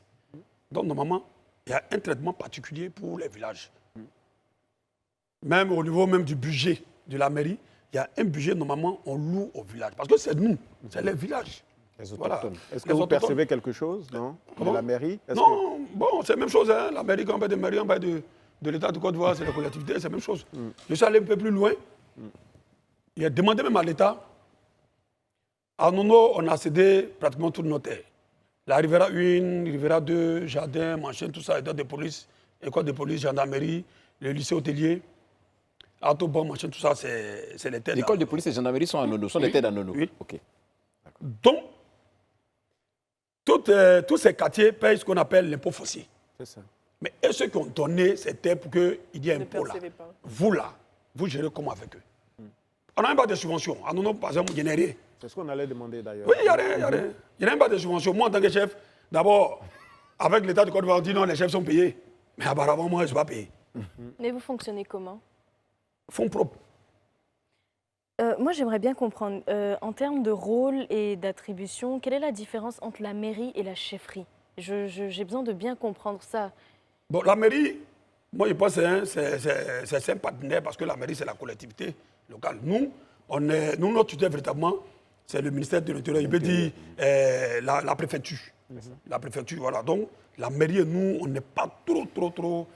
Donc, normalement, il y a un traitement particulier pour les villages. Même au niveau même du budget de la mairie, il y a un budget, normalement, on loue au village. Parce que c'est nous, c'est les villages Voilà. Est-ce que vous percevez quelque chose, non, de la mairie? Non, bon, c'est la même chose. Hein. La mairie, quand on parle de mairie, on parle de l'État de Côte d'Ivoire, c'est la collectivité, c'est la même chose. Je suis allé un peu plus loin. Il a demandé même à l'État. À Nono, on a cédé pratiquement toute nos terres. La Rivera 1, Rivera 2, Jardin, Manchen, tout ça, état de police, école de police, gendarmerie, le lycée hôtelier, Autobahn, Manchen, tout ça, c'est les terres. L'école de police et gendarmerie sont à Nono, sont les terres à Nono. Oui. Ok. Donc, tous ces quartiers payent ce qu'on appelle l'impôt foncier. C'est ça. Mais eux, ceux qui ont donné ces terres pour qu'il y ait un impôt là, vous là, vous gérez comment avec eux? On n'a même pas de subventions. À Nono, par exemple, il n'y a rien. C'est ce qu'on allait demander d'ailleurs. Oui, il n'y a rien, il n'y a rien. Il n'y a même pas de subventions. Moi, en tant que chef, d'abord, avec l'État de Côte d'Ivoire, on dit non, les chefs sont payés. Mais apparemment, moi, je ne suis pas payé. Mais vous fonctionnez comment? Fonds propres. Moi, j'aimerais bien comprendre, en termes de rôle et d'attribution, quelle est la différence entre la mairie et la chefferie? J'ai besoin de bien comprendre ça. Bon, la mairie, moi, je pense que c'est un partenaire parce que la mairie, c'est la collectivité locale. Nous, notre tutelle, véritablement, c'est le ministère de l'Intérieur. Il peut dire la préfecture. La préfecture, voilà. Donc, la mairie et nous, on n'est pas trop...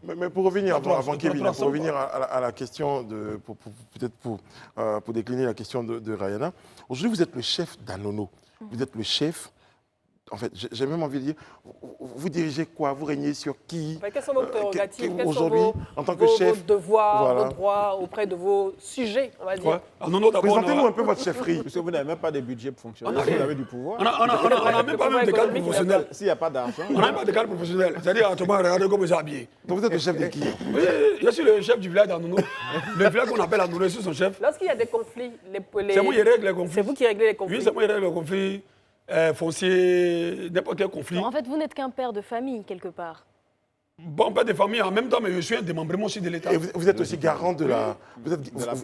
Mais pour revenir, avant Kevin, pour revenir à la question, peut-être pour décliner la question de Rayana, aujourd'hui vous êtes le chef d'Anono, vous êtes le chef, en fait j'ai même envie de dire, vous dirigez quoi, vous régnez sur qui? Quelles sont vos prérogatives, quels sont en tant que chef, vos devoirs, vos droits auprès de vos sujets, on va dire. Présentez-nous un peu votre chefferie. Parce que vous n'avez même pas de budget pour fonctionner, vous avez du pouvoir. On n'a même pas de cadre professionnel. S'il n'y a pas d'argent. On n'a même pas de cadre professionnel. C'est-à-dire, à tout moment, regardez comment ils sont habillés. Donc vous êtes le chef de qui? Oui, je suis le chef du village d'Anono. Le village qu'on appelle Anono, je suis son chef. Lorsqu'il y a des conflits, c'est moi qui règle les conflits. C'est vous qui réglez les conflits. Oui, c'est moi qui règle les conflits. Foncier, n'importe quel conflit. En fait, vous n'êtes qu'un père de famille, quelque part. Bon, père de famille, en même temps, mais je suis un démembrement aussi de l'État. Et vous êtes aussi garant de la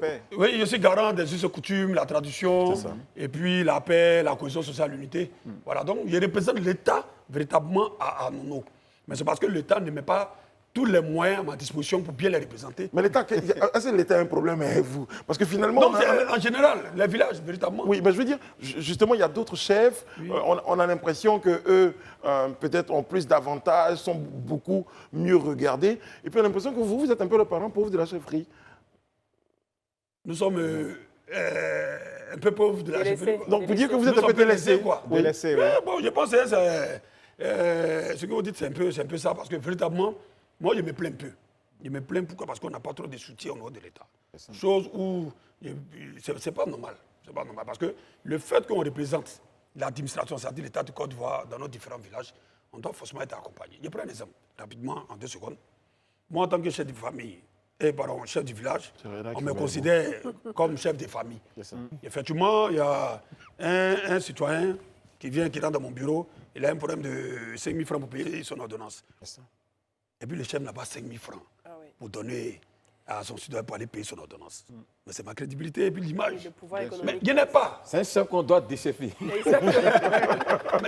paix. Oui, je suis garant des us et coutumes, la tradition, et puis la paix, la cohésion sociale, l'unité. Voilà, donc je représente l'État véritablement à Nono. Mais c'est parce que l'État ne met pas tous les moyens à ma disposition pour bien les représenter. Mais l'État, est-ce que l'État a un problème avec vous? Parce que finalement... Non, en général, les villages, véritablement. Oui, mais je veux dire, justement, il y a d'autres chefs, on a l'impression qu'eux, peut-être, ont plus d'avantages, sont beaucoup mieux regardés. Et puis on a l'impression que vous êtes un peu le parent pauvre de la chefferie. Nous sommes un peu pauvres de la chefferie. Donc vous dites que vous êtes un peu délaissés, quoi. Délaissés, oui. Bon, je pense que ce que vous dites, c'est un peu ça, parce que véritablement, moi, je me plains un peu. Je me plains pourquoi? Parce qu'on n'a pas trop de soutien au niveau de l'État. Chose où c'est pas normal. C'est pas normal. Parce que le fait qu'on représente l'administration, c'est-à-dire l'État de Côte d'Ivoire dans nos différents villages, on doit forcément être accompagné. Je prends un exemple, rapidement, en 2 secondes. Moi, en tant que chef de famille, chef du village, on me considère comme chef de famille. Effectivement, il y a un citoyen qui rentre dans mon bureau, il a un problème de 5 000 francs pour payer son ordonnance. Et puis le chef n'a pas 5 000 francs pour donner à son citoyen pour aller payer son ordonnance. Mais c'est ma crédibilité et puis l'image. Mais il n'y en a pas. C'est un chef qu'on doit décheffer. Mais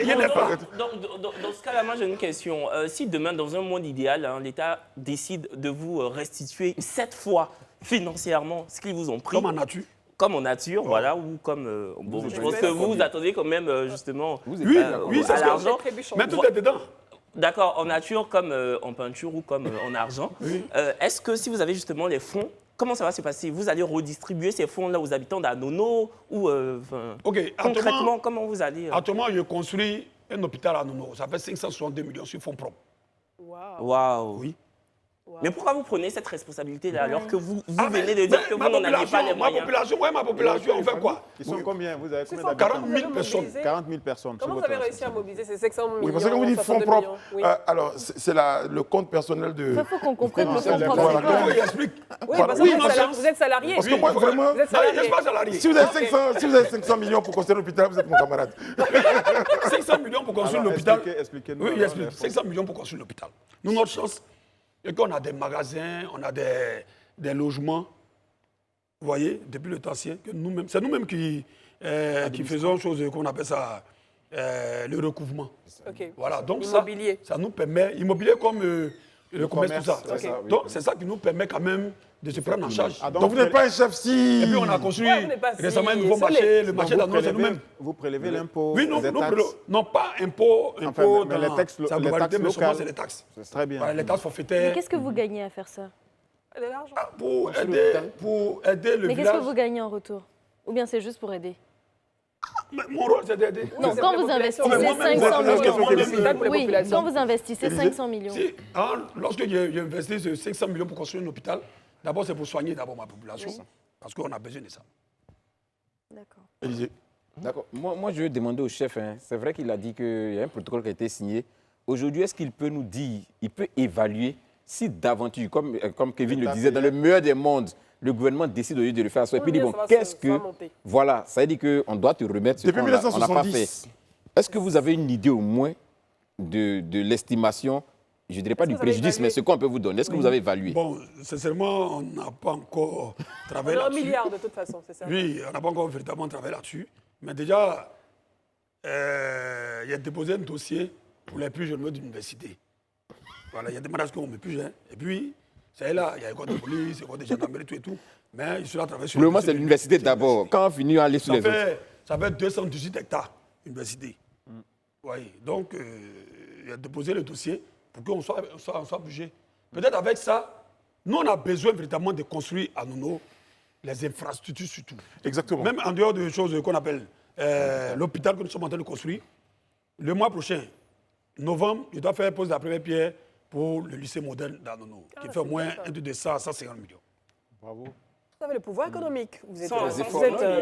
il n'y en a pas. Dans ce cas-là, moi j'ai une question. Si demain, dans un monde idéal, l'État décide de vous restituer 7 fois financièrement ce qu'ils vous ont pris. Comme en nature. Comme en nature, voilà, ou comme... bon, je pense que vous attendez quand même, justement, oui, à l'argent. Mais tout est dedans. D'accord, en nature comme en peinture ou comme en argent. Est-ce que si vous avez justement les fonds, comment ça va se passer? Vous allez redistribuer ces fonds-là aux habitants d'Anono ou concrètement, comment vous allez... Actuellement, je construis un hôpital à Anono. Ça fait 562 millions sur fonds propres. Waouh. Oui. Mais pourquoi vous prenez cette responsabilité-là alors que vous venez de dire que vous n'en avez pas les moyens? Ma population, on fait quoi? Ils sont combien? Vous avez combien d'habitants? 40 000 personnes. 40 000 personnes. Comment vous avez réussi à mobiliser ces 500 millions? Oui, parce que quand vous dites fonds propres, alors c'est le compte personnel de... Il faut qu'on comprenne le fonds propre. Il explique. Oui, parce que vous êtes salarié. Parce que moi, vraiment, je ne suis pas salarié. Si vous avez 500 millions pour construire l'hôpital, vous êtes mon camarade. 500 millions pour construire l'hôpital. Expliquez-nous. Oui, il explique. 500 millions pour construire l'hôpital. Nous, notre chance, c'est qu'on a des magasins, on a des logements, vous voyez, depuis le temps ancien, c'est nous-mêmes qui faisons chose qu'on appelle ça le recouvrement. Okay. Voilà, donc immobilier. Ça nous permet, immobilier le commerce, tout ça. Donc, c'est ça qui nous permet quand même de se prendre en charge. Donc, vous n'êtes pas un chef si... Et puis, on a construit récemment un nouveau marché. Le marché d'annonce, c'est nous-mêmes. Vous prélevez l'impôt? Oui, non, pas impôt mais les taxes, sa globalité, mais souvent, c'est les taxes. C'est très bien. Les taxes forfaitaires. Mais qu'est-ce que vous gagnez à faire ça? De l'argent. Pour aider le village. Mais qu'est-ce que vous gagnez en retour? Ou bien c'est juste pour aider? Mon rôle, c'est d'aider. Non, quand vous investissez 500 millions. Oui, quand vous investissez 500 millions. Lorsque j'ai investi ces 500 millions pour construire un hôpital, d'abord, c'est pour soigner d'abord ma population, parce qu'on a besoin de ça. D'accord. Élisée. D'accord. Moi, je vais demander au chef, c'est vrai qu'il a dit qu'il y a un protocole qui a été signé. Aujourd'hui, est-ce qu'il peut nous dire, il peut évaluer si d'aventure, comme Kevin le disait, dans le meilleur des mondes, le gouvernement décide de le faire. Et puis dit, bon, qu'est-ce que... Voilà, ça veut dire qu'on doit te remettre ce depuis 1970. On n'a pas fait. Est-ce que vous avez une idée au moins de l'estimation, je ne dirais pas du préjudice, mais ce qu'on peut vous donner? Est-ce que vous avez évalué? Bon, sincèrement, on n'a pas encore travaillé là-dessus. On a 1 milliard de toute façon, c'est ça? Oui, on n'a pas encore véritablement travaillé là-dessus. Mais déjà, il a déposé un dossier pour les plus jeunes de l'université. Voilà, il y a des mariages qu'on met plus jeunes. Et puis, c'est là, il y a école de police, il y a école de gendarmerie, tout et tout. Mais il sera travaillé sur... Pour le moment, c'est l'université d'abord. Quand on finit à aller sur les autres. Ça fait 218 hectares, université. Oui, donc, il a déposé le dossier pour qu'on soit bougé. Peut-être avec ça, nous, on a besoin véritablement de construire à Nono les infrastructures surtout. Exactement. Même en dehors de choses qu'on appelle l'hôpital que nous sommes en train de construire. Le mois prochain, novembre, je dois faire pose la première pierre pour le lycée moderne d'Anono, qui fait au moins un de 100 à 150 millions. Bravo. Vous avez le pouvoir économique. Vous êtes, non,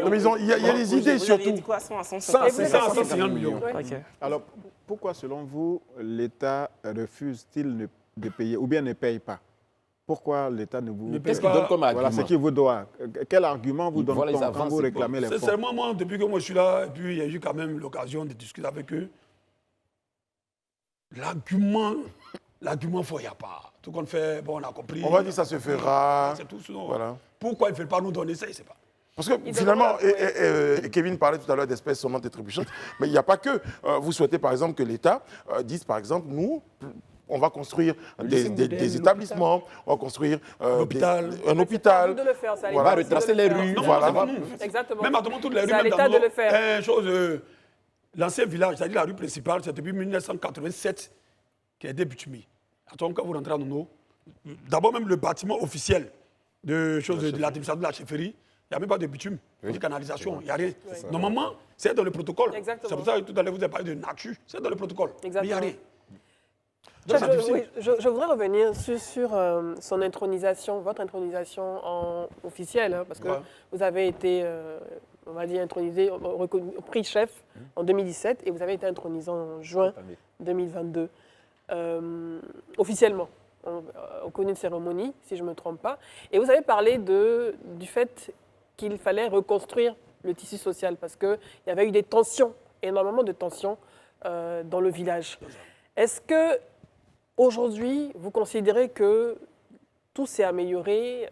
mais il y a des idées surtout. 100 à 150 millions. Okay. Alors, pourquoi, selon vous, l'État refuse-t-il de payer ou bien ne paye pas? Pourquoi l'État ne vous... Qu'est-ce qu'il donne comme argument? Voilà, ce qu'il vous doit. Quel argument vous donne quand vous réclamez les fonds? Sincèrement, moi, depuis que moi je suis là, et puis il y a eu quand même l'occasion de discuter avec eux, l'argument fort, il n'y a pas. Tout qu'on fait, bon, on a compris. On va dire ça se fera. C'est tout. Sinon, voilà. Pourquoi ils ne veulent pas nous donner ça, il ne sait pas. Parce que finalement, Kevin parlait tout à l'heure d'espèces sonnantes et trébuchantes, mais il n'y a pas que. Vous souhaitez par exemple que l'État dise par exemple, nous, on va construire des établissements, on va construire un hôpital. On va retracer les rues. Voilà. Exactement. Même à toutes les rues, c'est à l'État de le faire. L'ancien village, c'est-à-dire la rue principale, c'est depuis 1987 qui a été bitumée. Attends, quand vous rentrez à Nono, d'abord même le bâtiment officiel de l'administration de la chefferie, il n'y a même pas de bitume, de canalisation, il n'y a rien. Normalement, c'est dans le protocole. C'est pour ça que tout à l'heure vous avez parlé de nature, c'est dans le protocole. Mais il n'y a rien. Je voudrais revenir sur son intronisation, votre intronisation officielle, hein, parce que vous avez été, on va dire, intronisé, prix chef en 2017 et vous avez été intronisé en juin 2022. Officiellement, on connaît une cérémonie, si je ne me trompe pas. Et vous avez parlé du fait qu'il fallait reconstruire le tissu social parce qu'il y avait eu des tensions, énormément de tensions dans le village. Est-ce que aujourd'hui, vous considérez que tout s'est amélioré,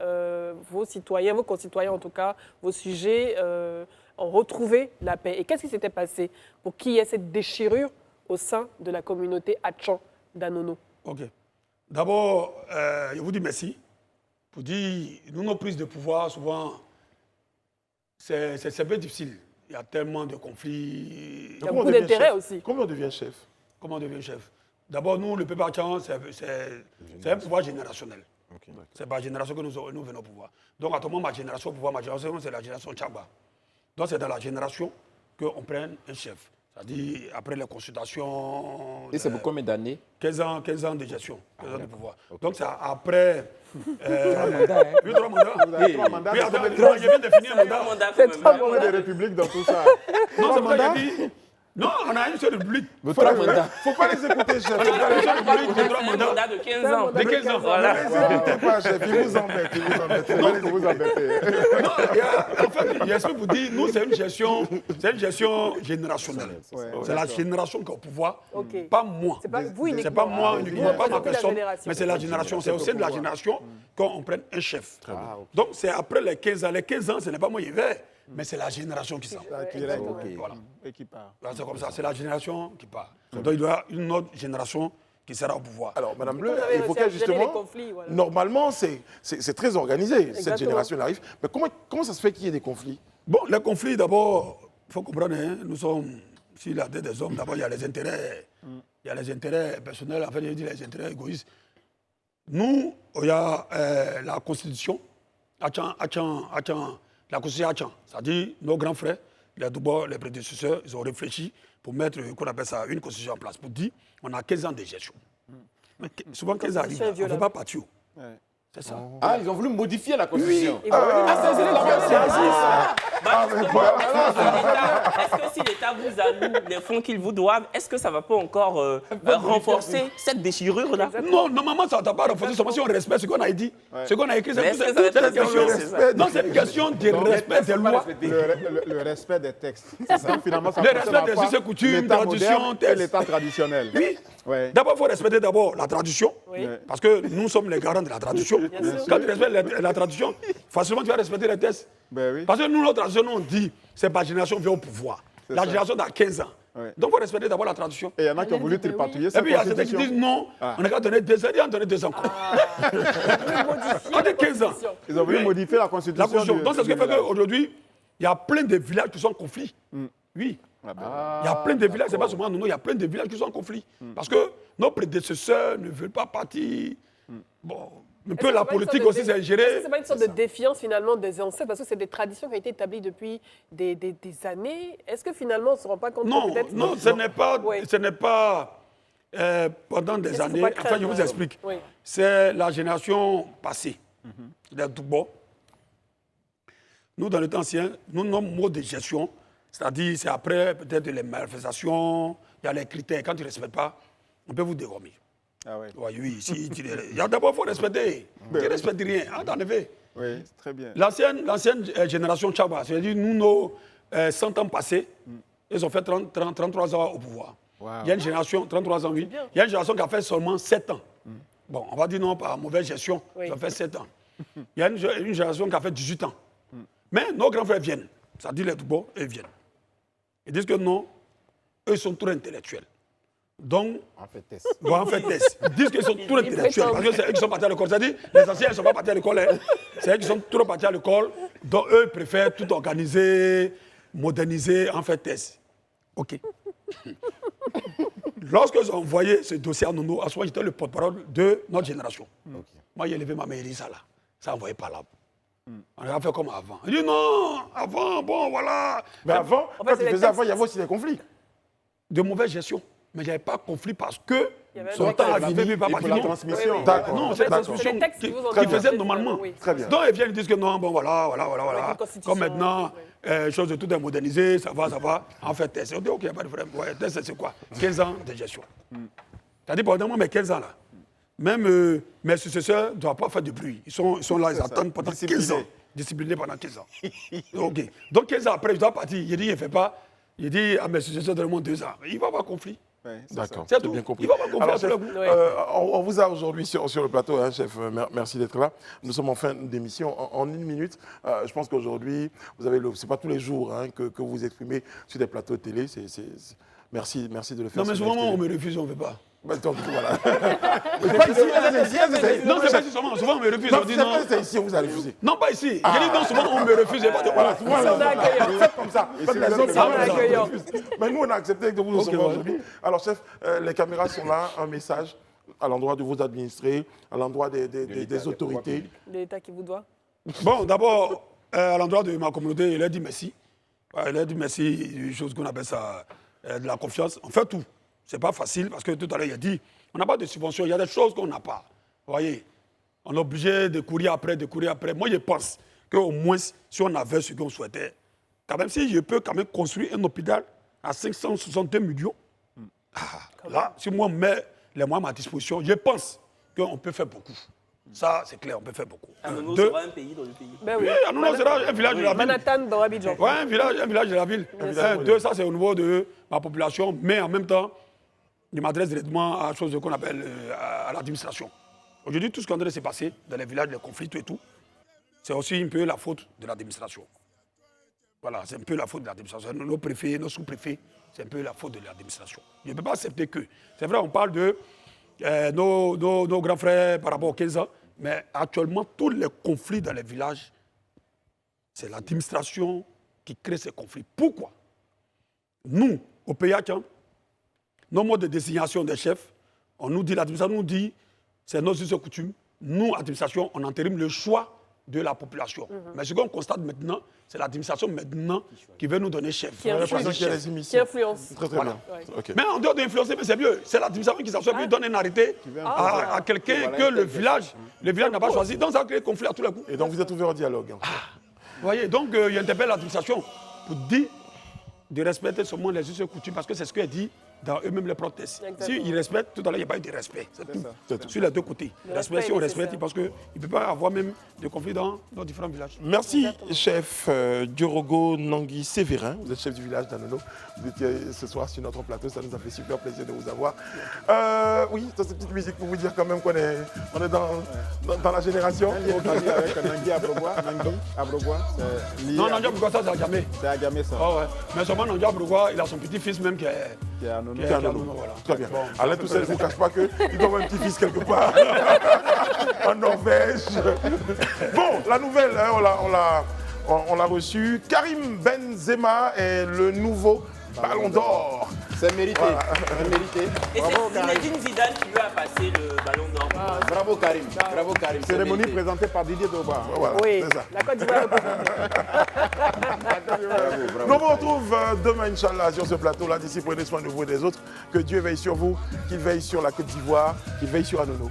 vos concitoyens en tout cas, vos sujets ont retrouvé la paix? Et qu'est-ce qui s'était passé pour qu'il y ait cette déchirure au sein de la communauté Atchan d'Anono? Ok. D'abord, je vous dis merci pour dire, nous, nos prises de pouvoir, souvent, c'est un peu difficile. Il y a tellement de conflits. Il y a beaucoup d'intérêts aussi. Comment on devient chef? Comment on devient chef? D'abord, nous, le peuple Atchan, c'est un pouvoir générationnel. Okay. C'est par génération que nous venons au pouvoir. Donc, à tout moment, ma génération, c'est la génération Tchamba. Donc, c'est dans la génération qu'on prenne un chef. C'est-à-dire, après les consultations... Et c'est pour combien d'années? 15 ans de gestion, 15 ans de pouvoir. Okay. Donc, c'est après... 3 mandats, hein? Oui, 3 mandats. Oui, 3 mandats. Oui, attends, je viens de finir un mandat. C'est 3 mandats de république dans tout ça. Non, c'est pas dit. Non, on a une seule république. Il ne faut pas les écouter, chef. On a une seule république de 3 mandats. De 15 ans. De 15 ans. Voilà. Ne les écoutez pas, chef. Ils vous embêtent. Ils vous embêtent. Non, que vous embêtez. Non, en fait, il y a ce que vous dites. Nous, c'est une gestion générationnelle. C'est la génération qui est au pouvoir. Pas moi. C'est pas vous uniquement. C'est pas moi uniquement, pas ma personne. Mais c'est la génération. C'est au sein de la génération qu'on prenne un chef. Donc, c'est après les 15 ans. Les 15 ans, ce n'est pas moi qui vais. Mais c'est la génération qui s'en va. Voilà. Et qui part. C'est comme ça, c'est la génération qui part. Donc il doit y avoir une autre génération qui sera au pouvoir. Alors, Madame Bleu évoquait justement, normalement, c'est très organisé, cette génération arrive. Mais comment ça se fait qu'il y ait des conflits? Bon, les conflits, d'abord, il faut comprendre, hein, nous sommes, si la tête des hommes, d'abord, il y a les intérêts. Il y a les intérêts personnels, en fait, je dis les intérêts égoïstes. Nous, il y a la Constitution, la Constitution Achan, c'est-à-dire nos grands frères, les Douba, les prédécesseurs, ils ont réfléchi pour mettre, qu'on appelle ça, une Constitution en place, pour dire on a 15 ans de gestion. Mais souvent, 15 ans arrivent, on ne veut pas partir. C'est ça. Ah, ils ont voulu modifier la Constitution. Est-ce que si l'État vous alloue les fonds qu'ils vous doivent, est-ce que ça ne va pas encore renforcer cette déchirure-là? Non, normalement, ça ne va pas renforcer, seulement si on respecte ce qu'on a dit. Ce qu'on a écrit, c'est une question de respect des lois. Le respect des textes. Finalement, ça le respect des us et coutumes, traditions, textes. L'État traditionnel. Oui. D'abord, il faut respecter la tradition, parce que nous sommes les garants de la tradition. Quand tu respectes la tradition, facilement tu vas respecter les textes. Parce que nous, notre tradition, on dit, c'est par génération vient au pouvoir. La génération d'à 15 ans. Donc, il faut respecter d'abord la tradition. Et il y en a qui ont voulu tripatouiller cette constitution. Et puis, il y a certains qui disent non, on n'a qu'à donner 2 ans, on donne 2 ans. On a 15 ans. Ils ont voulu modifier la constitution. Donc, c'est ce qui fait qu'aujourd'hui, il y a plein de villages qui sont en conflit. Oui. Il y a plein de villages, c'est pas seulement nous, il y a plein de villages qui sont en conflit. Parce que nos prédécesseurs ne veulent pas partir. Bon, un peu la politique aussi, c'est géré. C'est pas une sorte de défiance finalement des ancêtres, parce que c'est des traditions qui ont été établies depuis des années. Est-ce que finalement on ne se rend pas compte que peut-être... Non, ce n'est pas pendant des années. Enfin, je vous explique. C'est la génération passée, les Douba. Nous, dans le temps ancien, nos modes de gestion, c'est-à-dire, c'est après peut-être les malversations, il y a les critères. Quand tu ne respectes pas, on peut vous dévormer. Ah ouais. Oui, si, d'abord, il faut respecter. Tu ne respectes rien, en effet. Oui, très bien. L'ancienne génération Tchaba, c'est-à-dire nous, nos 100 ans passés, ils ont fait 33 ans au pouvoir. Wow. Il y a une génération, 33 ans, oui. Il y a une génération qui a fait seulement 7 ans. Bon, on va dire non, par mauvaise gestion, ils ont fait 7 ans. Il y a une génération qui a fait 18 ans. Mais nos grands frères viennent, c'est-à-dire les Douba, ils viennent. Ils disent que non, eux sont trop intellectuels. Donc, en fait, ils disent qu'ils sont trop intellectuels. Parce que c'est eux qui sont partis à l'école. C'est-à-dire, les anciens ne sont pas partis à l'école. Hein. C'est eux qui sont trop partis à l'école. Donc, eux préfèrent tout organiser, moderniser, en fait, test. OK. Lorsque j'ai envoyé ce dossier à Nono, à ce moment, j'étais le porte-parole de notre génération. Moi, j'ai levé ma mairie, ça là. Ça envoyé par là. On a fait comme avant. Il dit non, avant, bon, voilà. Mais avant, quand tu faisais avant, il y avait aussi des conflits. De mauvaise gestion. Mais il n'y avait pas de conflit parce que son temps arrivé, mais pas pour la transmission. Non, c'est la transmission qui faisait normalement. Très bien. Donc, ils viennent et disent que non, bon, voilà. Comme maintenant, chose de tout est modernisé, ça va. En fait, test. On dit, OK, il n'y a pas de problème. Ouais, test, c'est quoi? 15 ans de gestion. C'est-à-dire, pendant mes 15 ans, là, même mes successeurs ne doivent pas faire de bruit. Ils sont là, ils attendent pendant 15 ans. Disciplinés pendant 15 ans. OK. Donc, 15 ans après, je dois partir. Il dit, il ne fait pas. Il dit à mes successeurs, donnez-moi 2 ans. Il va avoir conflit. D'accord, c'est bien compris. Il va avoir conflit. Alors, on vous a aujourd'hui sur le plateau, hein, chef. Merci d'être là. Nous sommes en fin d'émission. En 1 minute, je pense qu'aujourd'hui, vous avez c'est pas tous les jours hein, que vous vous exprimez sur des plateaux de télé. Merci de le faire. Non, mais souvent, on me refuse, on ne veut pas. Donc, voilà. Non, c'est pas ici seulement. Souvent, on me refuse. C'est ici, vous allez refuser. Non, pas ici. Je dis non, souvent, on me refuse. Voilà, faites comme ça. Mais nous, on a accepté que vous nous receviez aujourd'hui. Alors, chef, les caméras sont là. Un message à l'endroit de vos administrés, à l'endroit des autorités. De l'État qui vous doit. Bon, d'abord, à l'endroit de ma communauté, il a dit merci. Il a dit merci, une chose qu'on appelle ça, de la confiance. On fait tout. Ce n'est pas facile parce que tout à l'heure, il a dit, on n'a pas de subvention, il y a des choses qu'on n'a pas. Vous voyez, on est obligé de courir après. Moi, je pense qu'au moins, si on avait ce qu'on souhaitait, quand même, si je peux quand même construire un hôpital à 562 millions, là, si moi, je mets les moyens à ma disposition, je pense qu'on peut faire beaucoup. Ça, c'est clair, on peut faire beaucoup. Anono sera un pays dans le pays. Ben oui. Anono sera un village de la ville. Manhattan dans Abidjan. Oui, un village de la ville. 2, ça, c'est au niveau de ma population, mais en même temps, je m'adresse directement à chose qu'on appelle à l'administration. Aujourd'hui, tout ce qui est en train de se passer dans les villages, les conflits et tout, c'est aussi un peu la faute de l'administration. Voilà, c'est un peu la faute de l'administration. Nos préfets, nos sous-préfets, c'est un peu la faute de l'administration. Je ne peux pas accepter que. C'est vrai, on parle de nos grands frères par rapport aux 15 ans. Mais actuellement, tous les conflits dans les villages, c'est l'administration qui crée ces conflits. Pourquoi? Nous, au PIAC, nos modes de désignation des chefs, on nous dit, l'administration nous dit, c'est nos us et coutumes. Nous, administration, on entérine le choix de la population. Mais ce qu'on constate maintenant, c'est l'administration maintenant qui veut nous donner chef. Qui influence. Très bien. Okay. Mais en dehors d'influencer, c'est mieux. C'est l'administration qui s'assoit, qui donne un arrêté à quelqu'un que le village n'a pas choisi. Donc ça crée conflit à tous les coups. Et donc vous êtes ouvert au dialogue. Vous voyez, donc il interpelle l'administration pour dire de respecter seulement les us et coutumes, parce que c'est ce qu'elle dit dans eux-mêmes les protestes. S'ils respectent, tout à l'heure, il n'y a pas eu de respect. C'est tout. Sur les deux côtés. Respect, si on respecte, parce qu'il ne peut pas avoir même de conflits dans nos différents villages. Merci, chef Diorogo Nangui Sévérin. Vous êtes chef du village d'Anono. Vous étiez ce soir sur notre plateau. Ça nous a fait super plaisir de vous avoir. Oui, c'est cette petite musique pour vous dire quand même qu'on est dans la génération. Avec Nangui Abrobois. Non, Nangui Abrobois, ça, c'est Agamé. C'est Agamé, ça. Oh, ouais. Mais seulement Nangui Abrobois, il a son petit-fils même qui est à Nono. Voilà. Très bien. Bon, Alain Toussaint, je ne vous cache pas qu'il doit avoir un petit-fils quelque part en Norvège. Bon, la nouvelle, hein, on l'a reçu. Karim Benzema est le nouveau Ballon d'Or. C'est mérité. Voilà. C'est mérité. Et c'est Zinedine Zidane qui lui a passé le Ballon d'Or. Bravo Karim. Bravo Karim. Cérémonie présentée par Didier Drogba. Voilà, oui, c'est ça. la Côte d'Ivoire. Nous vous retrouve demain, Inch'Allah, sur ce plateau-là. D'ici, prenez soin de vous et des autres. Que Dieu veille sur vous, qu'il veille sur la Côte d'Ivoire, qu'il veille sur Anono.